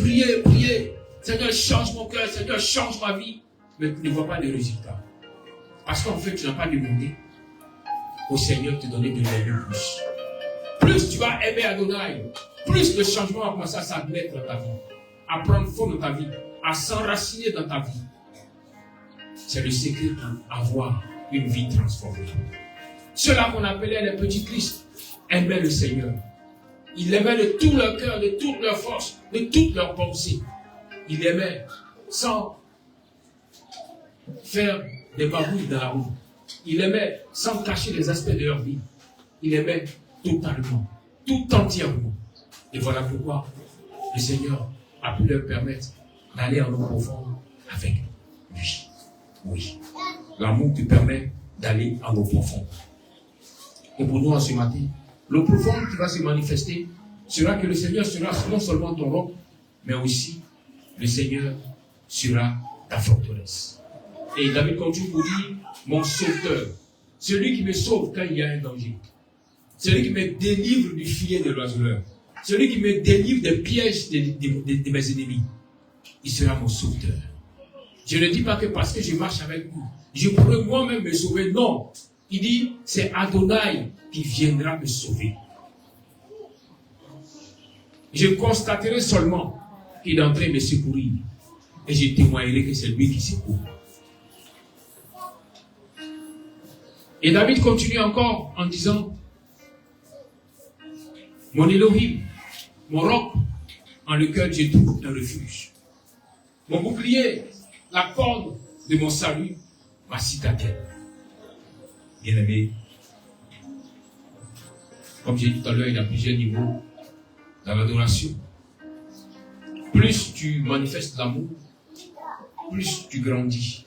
Seigneur, change mon cœur, Seigneur, change ma vie. Mais tu ne vois pas les résultats. Parce qu'en fait, tu n'as pas demandé au Seigneur de te donner de l'aimer plus. Plus tu vas aimer Adonai, plus le changement va commencer à s'admettre dans ta vie, à prendre forme dans ta vie, à s'enraciner dans ta vie. C'est le secret pour avoir une vie transformée. Ceux-là qu'on appelait les petits Christ aimaient le Seigneur. Ils l'aimaient de tout leur cœur, de toute leur force, de toute leur pensée. Ils l'aimaient sans faire des babouilles dans la roue. Ils l'aimaient sans cacher les aspects de leur vie. Ils l'aimaient totalement, tout entièrement. Et voilà pourquoi le Seigneur a pu leur permettre d'aller en eau profonde avec lui. Oui, l'amour te permet d'aller en eau profonde. Et pour nous, en ce matin, l'eau profonde qui va se manifester sera que le Seigneur sera non seulement ton roc, mais aussi le Seigneur sera ta forteresse. Et David continue pour dire, mon sauveteur, celui qui me sauve quand il y a un danger, celui qui me délivre du filet de l'oiseleur, celui qui me délivre des pièges de mes ennemis, il sera mon sauveteur. Je ne dis pas que parce que je marche avec vous, je pourrais moi-même me sauver. Non. Il dit, c'est Adonai qui viendra me sauver. Je constaterai seulement qu'il est en train de me secourir. Et je témoignerai que c'est lui qui secourt. Et David continue encore en disant, mon Elohim, mon roc, en lequel je trouve un refuge. Mon bouclier, la corde de mon salut, ma citadelle. Bien-aimé, comme j'ai dit tout à l'heure, il y a plusieurs niveaux dans l'adoration. Plus tu manifestes l'amour, plus tu grandis.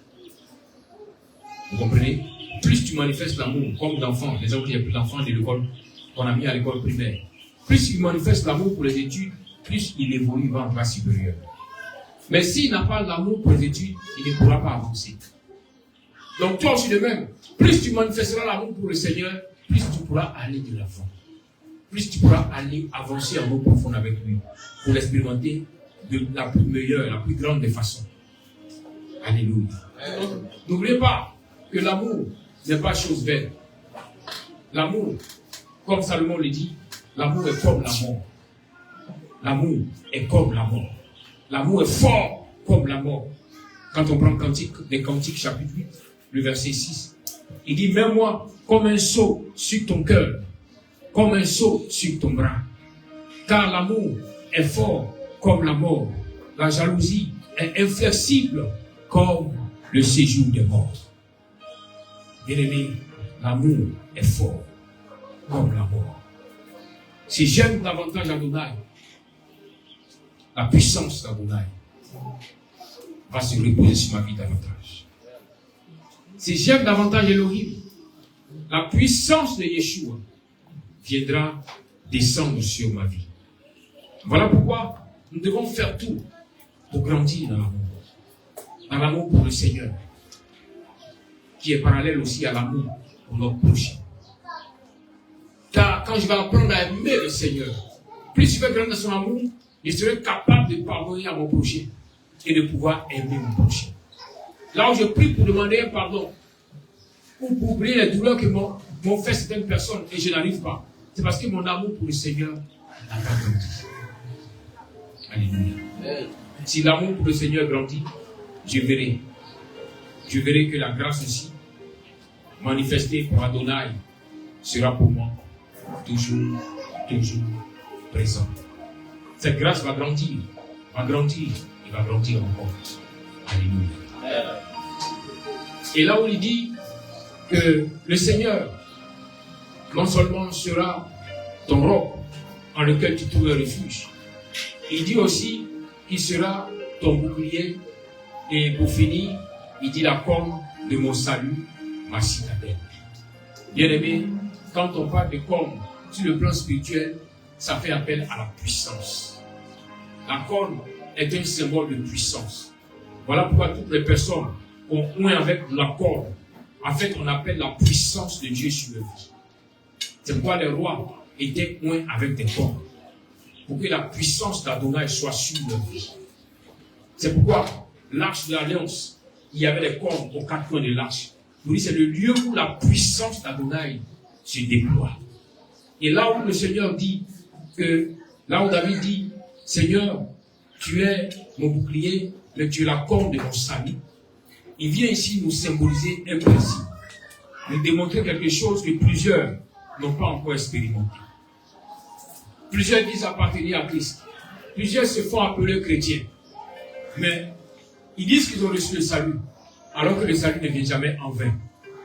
Vous comprenez? Plus tu manifestes l'amour, comme d'enfants, les autres, il y a plus d'enfants de l'école qu'on a mis à l'école primaire. Plus il manifeste l'amour pour les études, plus il évolue vers la classe supérieure. Mais s'il n'a pas l'amour pour les études, il ne pourra pas avancer. Donc toi aussi de même, plus tu manifesteras l'amour pour le Seigneur, plus tu pourras aller de l'avant. Plus tu pourras aller avancer en eau profonde avec lui, pour l'expérimenter de la plus meilleure, la plus grande des façons. Alléluia. N'oubliez pas que l'amour n'est pas chose vaine. L'amour, comme Salomon le dit, l'amour est comme la mort. L'amour est comme la mort. L'amour est fort comme la mort. Quand on prend les Cantiques chapitre 8, le verset 6, il dit, mets-moi comme un sceau sur ton cœur, comme un sceau sur ton bras. Car l'amour est fort comme la mort. La jalousie est inflexible comme le séjour des morts. Bien-aimé, l'amour est fort comme la mort. Si j'aime davantage Adonai, la puissance d'Adonai va se reposer sur ma vie davantage. Si j'aime davantage Elohim, la puissance de Yeshua viendra descendre sur ma vie. Voilà pourquoi nous devons faire tout pour grandir dans l'amour. Dans l'amour pour le Seigneur, qui est parallèle aussi à l'amour pour notre prochain. Car quand je vais apprendre à aimer le Seigneur, plus je vais grandir dans son amour, je serai capable de pardonner à mon prochain et de pouvoir aimer mon prochain. Là où je prie pour demander un pardon, ou pour oublier les douleurs que m'ont fait certaines personnes et je n'arrive pas. C'est parce que mon amour pour le Seigneur n'a pas grandi. Alléluia. Si l'amour pour le Seigneur grandit, je verrai que la grâce aussi manifestée pour Adonai sera pour moi toujours présente. Cette grâce va grandir et va grandir encore. Alléluia. Et là où il dit que le Seigneur non seulement sera ton roc en lequel tu trouves un refuge, il dit aussi qu'il sera ton bouclier. Et pour finir, il dit la corne de mon salut, ma citadelle. Bien-aimé, quand on parle de corne sur le plan spirituel, ça fait appel à la puissance. La corne est un symbole de puissance. Voilà pourquoi toutes les personnes ont oint avec la corne. En fait, on appelle la puissance de Dieu sur leur vie. C'est pourquoi les rois étaient oints avec des cornes. Pour que la puissance d'Adonai soit sur leur vie. C'est pourquoi l'arche de l'alliance, il y avait les cornes aux quatre coins de l'arche. C'est le lieu où la puissance d'Adonai se déploie. Et là où le Seigneur dit là où David dit, Seigneur, tu es mon bouclier, mais tu es la corne de mon salut. Il vient ici nous symboliser un principe, nous démontrer quelque chose que plusieurs n'ont pas encore expérimenté. Plusieurs disent appartenir à Christ. Plusieurs se font appeler chrétiens. Mais ils disent qu'ils ont reçu le salut, alors que le salut ne vient jamais en vain.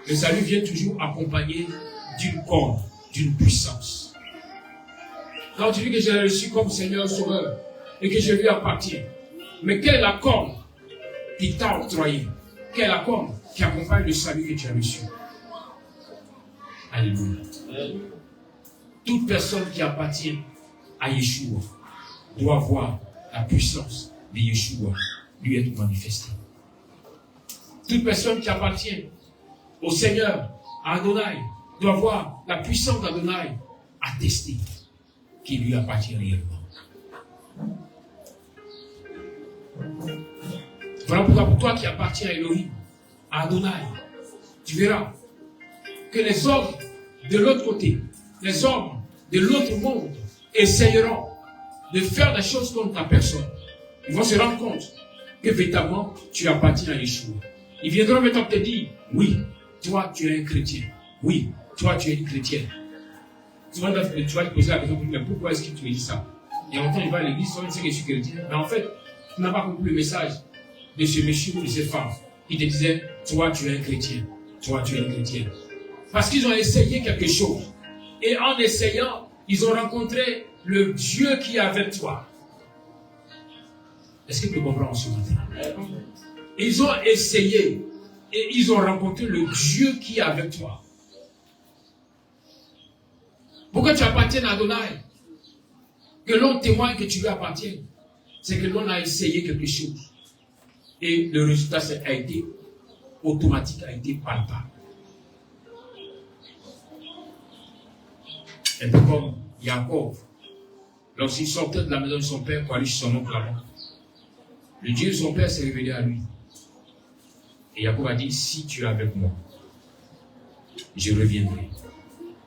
Le salut vient toujours accompagné d'une corne, d'une puissance. Quand tu dis que j'ai reçu comme Seigneur Sauveur et que je lui appartiens, mais quelle est la corne qui t'a octroyé? Quelle est la corne qui accompagne le salut que tu as reçu? Alléluia. Toute personne qui appartient à Yeshua doit voir la puissance de Yeshua lui être manifestée. Toute personne qui appartient au Seigneur, à Adonai, doit voir la puissance d'Adonai attestée qui lui appartient réellement. Voilà pourquoi pour toi qui appartiens à Elohim, à Adonai, tu verras que les hommes de l'autre côté, les hommes de l'autre monde essayeront de faire des choses contre ta personne. Ils vont se rendre compte que véritablement tu appartiens à Yeshua. Ils viendront maintenant te dire, oui, toi tu es un chrétien. Oui, toi tu es une chrétienne. Tu vas te poser la question, mais pourquoi est-ce que tu me dis ça? Et en même temps, il va à l'église, toi tu sais que je suis chrétien. Mais en fait, tu n'as pas compris le message de ce monsieur ou de cette femme. Il te disait, toi tu es un chrétien. Toi tu es une chrétienne. Parce qu'ils ont essayé quelque chose. Et en essayant, ils ont rencontré le Dieu qui est avec toi. Est-ce que tu peux comprendre ce matin? Ils ont essayé et ils ont rencontré le Dieu qui est avec toi. Pourquoi tu appartiens à Adonai? Que l'on témoigne que tu lui appartiens. C'est que l'on a essayé quelque chose. Et le résultat a été automatique, a été palpable. Un peu comme Jacob, lorsqu'il sortait de la maison de son père pour aller chez son oncle là-bas. Le Dieu de son père s'est révélé à lui. Et Jacob a dit, si tu es avec moi, je reviendrai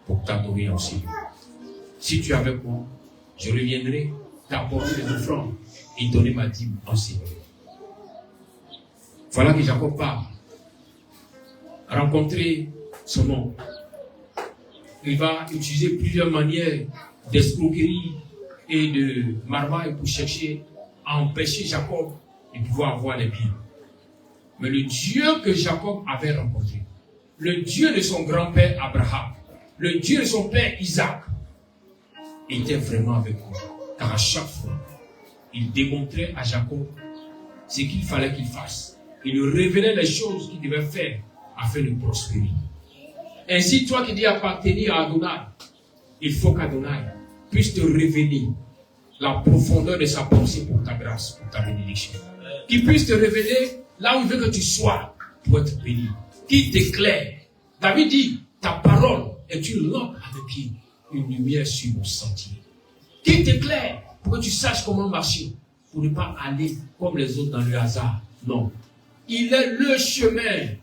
pour t'adorer en Seigneur. Si tu es avec moi, je reviendrai t'apporter des offrandes et donner ma dîme en Seigneur. Voilà que Jacob part rencontrer son oncle. Il va utiliser plusieurs manières d'escroquerie et de marmaille pour chercher à empêcher Jacob de pouvoir avoir les biens. Mais le Dieu que Jacob avait rencontré, le Dieu de son grand-père Abraham, le Dieu de son père Isaac, était vraiment avec lui. Car à chaque fois, il démontrait à Jacob ce qu'il fallait qu'il fasse. Il lui révélait les choses qu'il devait faire afin de prospérer. Ainsi, toi qui dis appartenir à Adonai, il faut qu'Adonai puisse te révéler la profondeur de sa pensée pour ta grâce, pour ta bénédiction. Qu'il puisse te révéler là où il veut que tu sois pour être béni. Qu'il t'éclaire. David dit, ta parole est une lampe à mes pieds, une lumière sur mon sentier. Qu'il t'éclaire pour que tu saches comment marcher, pour ne pas aller comme les autres dans le hasard. Non. Il est le chemin.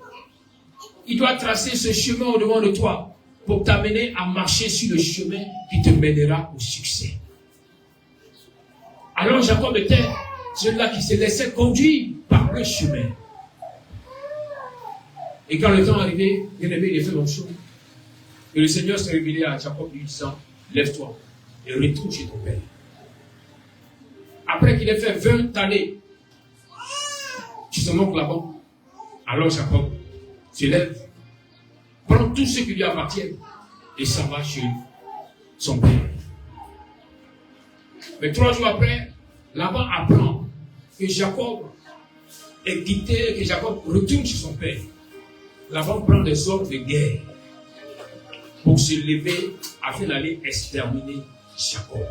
Il doit tracer ce chemin au devant de toi pour t'amener à marcher sur le chemin qui te mènera au succès. Alors Jacob était celui-là qui se laissait conduire par le chemin. Et quand le temps arrivait, bien aimé, il a fait l'autre chose. Et le Seigneur s'est révélé à Jacob lui disant, lève-toi et retourne chez ton père. Après qu'il ait fait 20 années, tu te montres là-bas. Alors Jacob se lève, prend tout ce qui lui appartient et s'en va chez son père. Mais 3 jours après, Laban apprend que Jacob est quitté, que Jacob retourne chez son père. Laban prend des ordres de guerre pour se lever afin d'aller exterminer Jacob.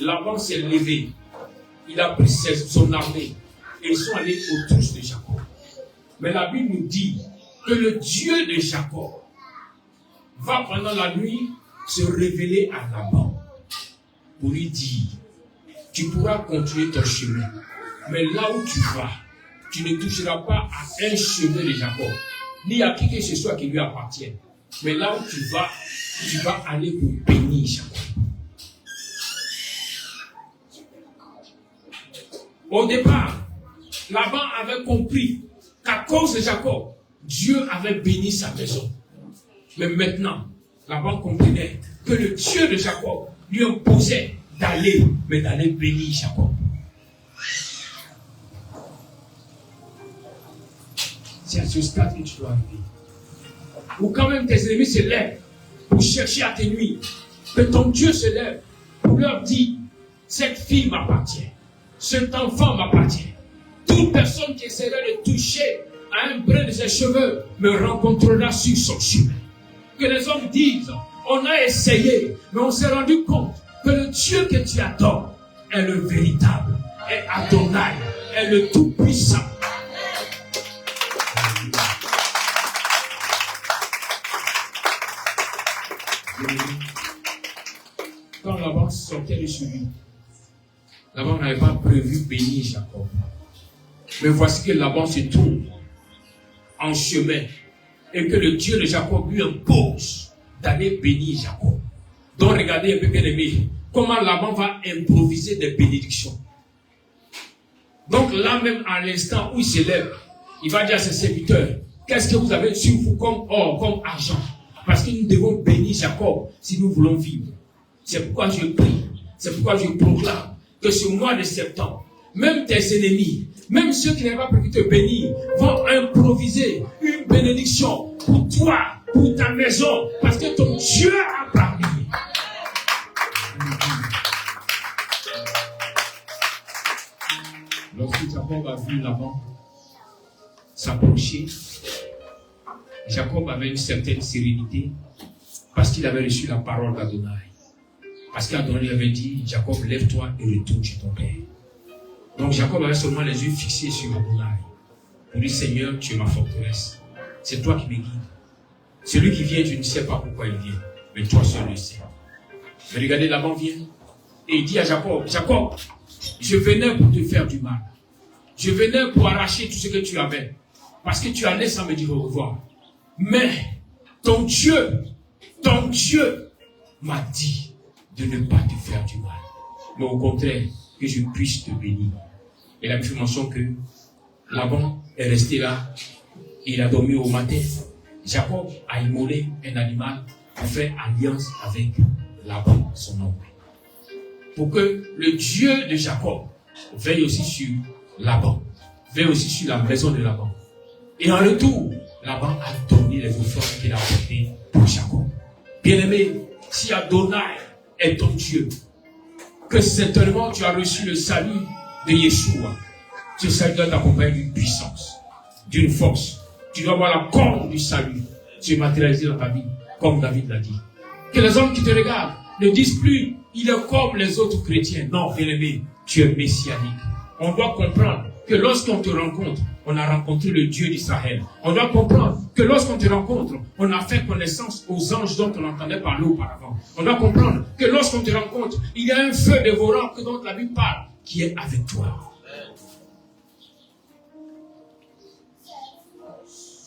Laban s'est levé, il a pris son armée et ils sont allés autour de Jacob. Mais la Bible nous dit que le Dieu de Jacob va pendant la nuit se révéler à Laban pour lui dire, tu pourras continuer ton chemin, mais là où tu vas, tu ne toucheras pas à un chemin de Jacob, ni à qui que ce soit qui lui appartienne. Mais là où tu vas aller pour bénir Jacob. Au départ, Laban avait compris qu'à cause de Jacob, Dieu avait béni sa maison. Mais maintenant, Laban comprenait que le Dieu de Jacob lui imposait d'aller bénir Jacob. C'est à ce stade que tu dois arriver. Ou quand même tes ennemis se lèvent pour chercher à te nuire, que ton Dieu se lève pour leur dire, cette fille m'appartient, cet enfant m'appartient. Toute personne qui essaierait de toucher à un brin de ses cheveux me rencontrera sur son chemin. Que les hommes disent, on a essayé, mais on s'est rendu compte que le Dieu que tu adores est le véritable, est Adonai, est le tout-puissant. Quand Laban sortait de chez lui, Laban n'avait pas prévu bénir Jacob. Mais voici que Laban se trouve en chemin et que le Dieu de Jacob lui impose d'aller bénir Jacob. Donc regardez un peu, bien aimé, comment Laban va improviser des bénédictions. Donc là même à l'instant où il se lève, il va dire à ses serviteurs, qu'est-ce que vous avez sur vous comme or, comme argent? Parce que nous devons bénir Jacob si nous voulons vivre. C'est pourquoi je prie, c'est pourquoi je proclame que ce mois de septembre, même tes ennemis, même ceux qui n'avaient pas prévu te bénir, vont improviser une bénédiction pour toi, pour ta maison, parce que ton Dieu a parlé. Lorsque Jacob a vu Laban s'approcher, Jacob avait une certaine sérénité parce qu'il avait reçu la parole d'Adonai. Parce qu'Adonai avait dit, Jacob, lève-toi et retourne chez ton père. Donc Jacob avait seulement les yeux fixés sur Adonai. Il dit, Seigneur, tu es ma forteresse. C'est toi qui me guides. Celui qui vient, tu ne sais pas pourquoi il vient. Mais toi seul le sais. Mais regardez, Laban vient et il dit à Jacob, Jacob, je venais pour te faire du mal. Je venais pour arracher tout ce que tu avais. Parce que tu allais sans me dire au revoir. Mais ton Dieu m'a dit de ne pas te faire du mal. Mais au contraire, que je puisse te bénir. Et la mention que Laban est resté là. Il a dormi au matin. Jacob a immolé un animal pour faire alliance avec Laban, son oncle. Pour que le Dieu de Jacob veille aussi sur Laban, veille aussi sur la maison de Laban. Et en retour, Laban a donné les offrandes qu'il a apportées pour Jacob. Bien-aimé, si Adonai est ton Dieu, que certainement tu as reçu le salut de Yeshua, ce salut doit t'accompagner d'une puissance, d'une force. Tu dois avoir la corne du salut se matérialiser dans ta vie, comme David l'a dit. Que les hommes qui te regardent ne disent plus, il est comme les autres chrétiens. Non, bien-aimé, tu es messianique. On doit comprendre que lorsqu'on te rencontre, on a rencontré le Dieu d'Israël. On doit comprendre que lorsqu'on te rencontre, on a fait connaissance aux anges dont on entendait parler auparavant. On doit comprendre que lorsqu'on te rencontre, il y a un feu dévorant que dont la Bible parle, qui est avec toi.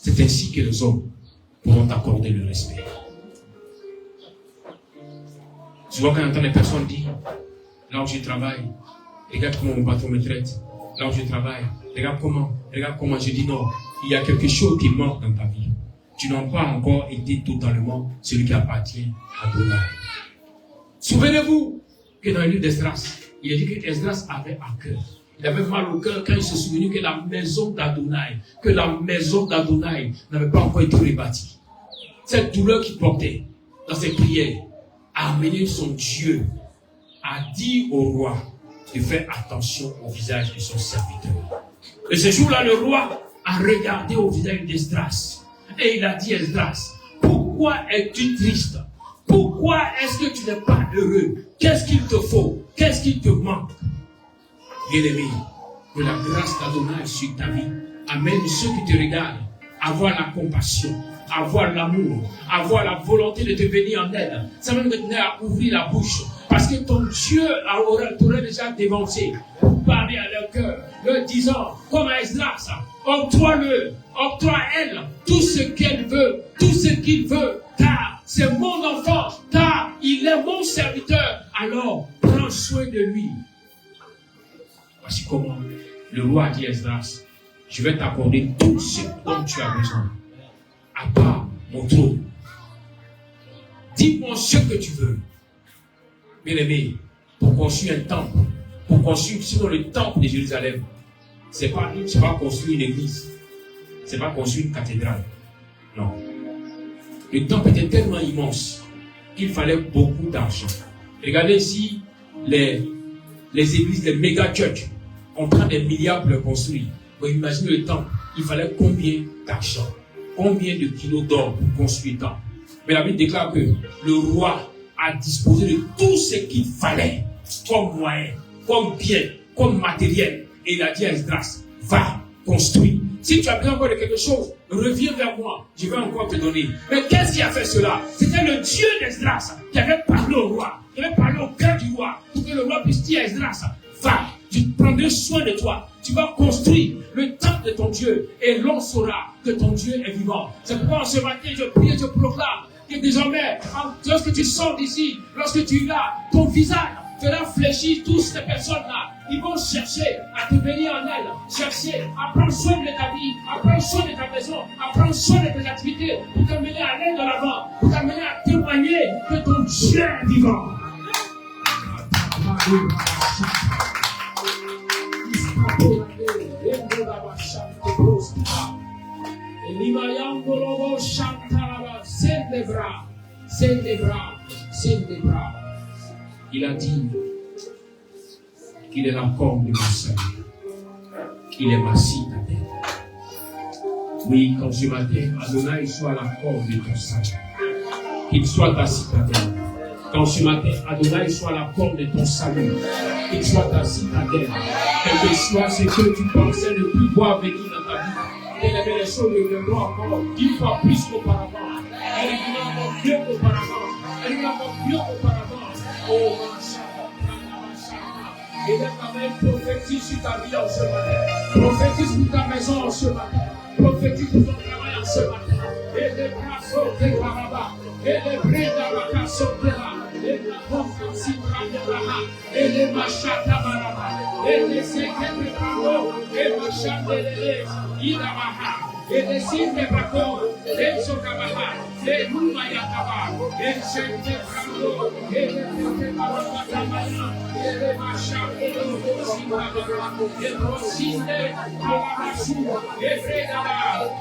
C'est ainsi que les hommes pourront t'accorder le respect. Souvent quand j'entends les personnes dire, là où je travaille, regarde comment mon patron me traite, là où je travaille, regarde comment, je dis non, il y a quelque chose qui manque dans ta vie. Tu n'as pas encore été totalement celui qui appartient à Adonai. Souvenez-vous que dans le livre d'Esdras, il a dit que Esdras avait à cœur. Il avait mal au cœur quand il se souvenait que la maison d'Adonai n'avait pas encore été rebâtie. Cette douleur qu'il portait dans ses prières a amené son Dieu à dire au roi de faire attention au visage de son serviteur. Et ce jour-là, le roi a regardé au visage d'Esdras et il a dit, Esdras, pourquoi es-tu triste? Pourquoi est-ce que tu n'es pas heureux? Qu'est-ce qu'il te faut? Qu'est-ce qu'il te manque? Bien-aimé, que la grâce d'Adonai sur ta vie amène ceux qui te regardent à avoir la compassion, à avoir l'amour, à avoir la volonté de te venir en aide. Ça va nous tenir à ouvrir la bouche. Parce que ton Dieu t'aurait déjà dévancé pour parler à leur cœur, leur disant, comme à Esdras, octroie-le, octroie-elle tout ce qu'elle veut, tout ce qu'il veut, car c'est mon enfant, car il est mon serviteur. Alors, prends soin de lui. Voici comment le roi a dit à Esdras, je vais t'accorder tout ce dont tu as besoin, à part mon trône. Dis-moi ce que tu veux. Bien-aimé, pour construire un temple, pour construire sinon le temple de Jérusalem, c'est pas construire une église, c'est pas construire une cathédrale. Non. Le temple était tellement immense qu'il fallait beaucoup d'argent. Regardez ici les églises, les méga churches. On prend des milliards pour le construire. Vous imaginez le temple, il fallait combien d'argent, combien de kilos d'or pour construire le temple. Mais la Bible déclare que le roi a disposé de tout ce qu'il fallait, comme moyen, comme bien, comme matériel. Et il a dit à Esdras, va construire. Si tu as besoin encore de quelque chose, reviens vers moi, je vais encore te donner. Mais qu'est-ce qui a fait cela? C'était le Dieu d'Esdras qui avait parlé au roi, qui avait parlé au cœur du roi, pour que le roi puisse dire à Esdras, va, je prendrai soin de toi. Tu vas construire le temple de ton Dieu et l'on saura que ton Dieu est vivant. C'est pourquoi ce matin, je prie et je proclame que désormais, lorsque tu sors d'ici, lorsque tu es là, ton visage fera fléchir toutes ces personnes-là. Ils vont chercher à te venir en aide, chercher à prendre soin de ta vie, à prendre soin de ta maison, à prendre soin de tes activités, pour t'amener à l'aide de l'avant, pour t'amener à témoigner que ton Dieu est vivant. Il a dit qu'il est la corne de mon salut, qu'il est ma citadelle. Oui, quand ce matin, Adonai soit la corne de ton salut, qu'il soit ta citadelle. Quand ce matin, Adonai soit la corne de ton salut, qu'il soit ta citadelle. Quel que soit ce que tu pensais ne plus voir venir dans ta vie, elle avait les choses de moi encore 10 fois plus qu'auparavant. Elle est encore mieux qu'auparavant. Elle est encore mieux qu'auparavant. Oh, et là, quand même, prophétise sur ta vie en ce matin. Prophétise pour ta maison en ce matin. Prophétise pour ton travail en ce matin. Et les bras sautent et là-bas. Et les bras d'Abaka sautent là. Et la pompe aussi là-bas. Et les machats là-bas. Et les séquelles de bravo. Et machats de l'élève. Il a et les signes de bravo. Et Sokabaha. Et Noumayakaba. Et Chente Bravo. Et les Pente Barabata. Et les machats de l'eau. Et Rosine. Et Fredaba.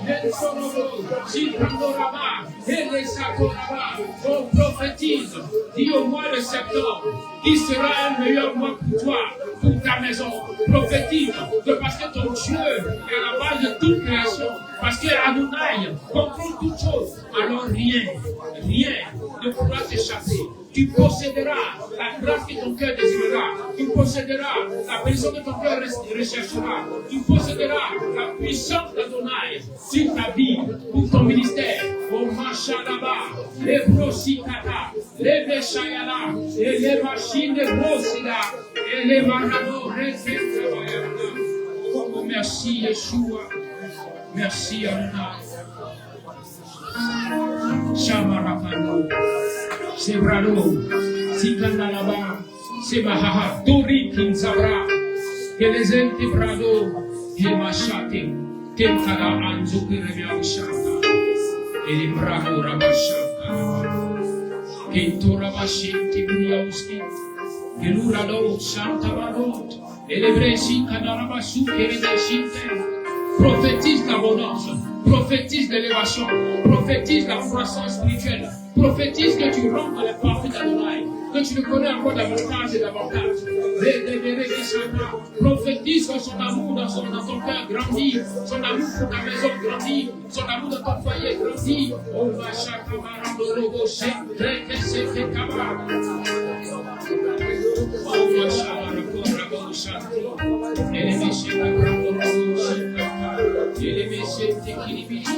Et Sonobo. Sipandoraba. Et les Sakoraba. On prophétise. Dis au mois de septembre. Qui sera un meilleur mois pour toi, pour ta maison. Prophétise. Que parce que ton Dieu est à la base de toute création. Parce que Adonai contrôle toutes choses. Alors rien ne pourra t'échapper. Tu posséderas la grâce que ton cœur désirera. Tu posséderas la bénédiction que ton cœur recherchera. Tu posséderas la puissance d'Adonai sur ta vie, pour ton ministère. Au Machalaba, les Brosikata, les Meshayala, et les machines de Brosida, et les Marano, Oh, merci Yeshua. Merci Adonai. Shamarakando, Sebrado, Sikandalaba, Sebahaha, Tori Kinsabra, Kelezenti Brado, Hemashati, Tenkara Anzuki Rebiaushaka, Elibrado Rabashaka, Kinturabashinti Briauski, Gelurado, Santabado, Elebresi Kadarabasu, Kerebeshinte. Prophétise l'abondance, prophétise l'élévation, prophétise la croissance spirituelle, prophétise que tu rentres dans les paroles d'Adonai, que tu le connais encore davantage et davantage. Prophétise que son amour dans ton cœur grandit, son amour pour ta maison grandit, son amour dans ton foyer grandit. Oh, ma chakabara de lobo, c'est fait kabara. Oh, ma chakabara de lobo, c'est et les méchants de lobo, et les méchants qui libèrent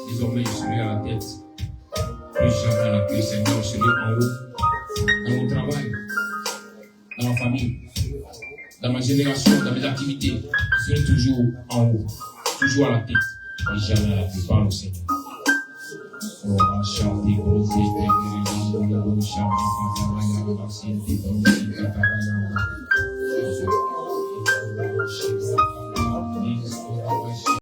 Désormais, je serai à la tête. Plus jamais à la queue, Seigneur, je serai en haut. Dans mon travail, dans ma famille, dans ma génération, dans mes activités. Je serai toujours en haut, toujours à la tête. Et jamais à la queue. Parle au Seigneur. Oh,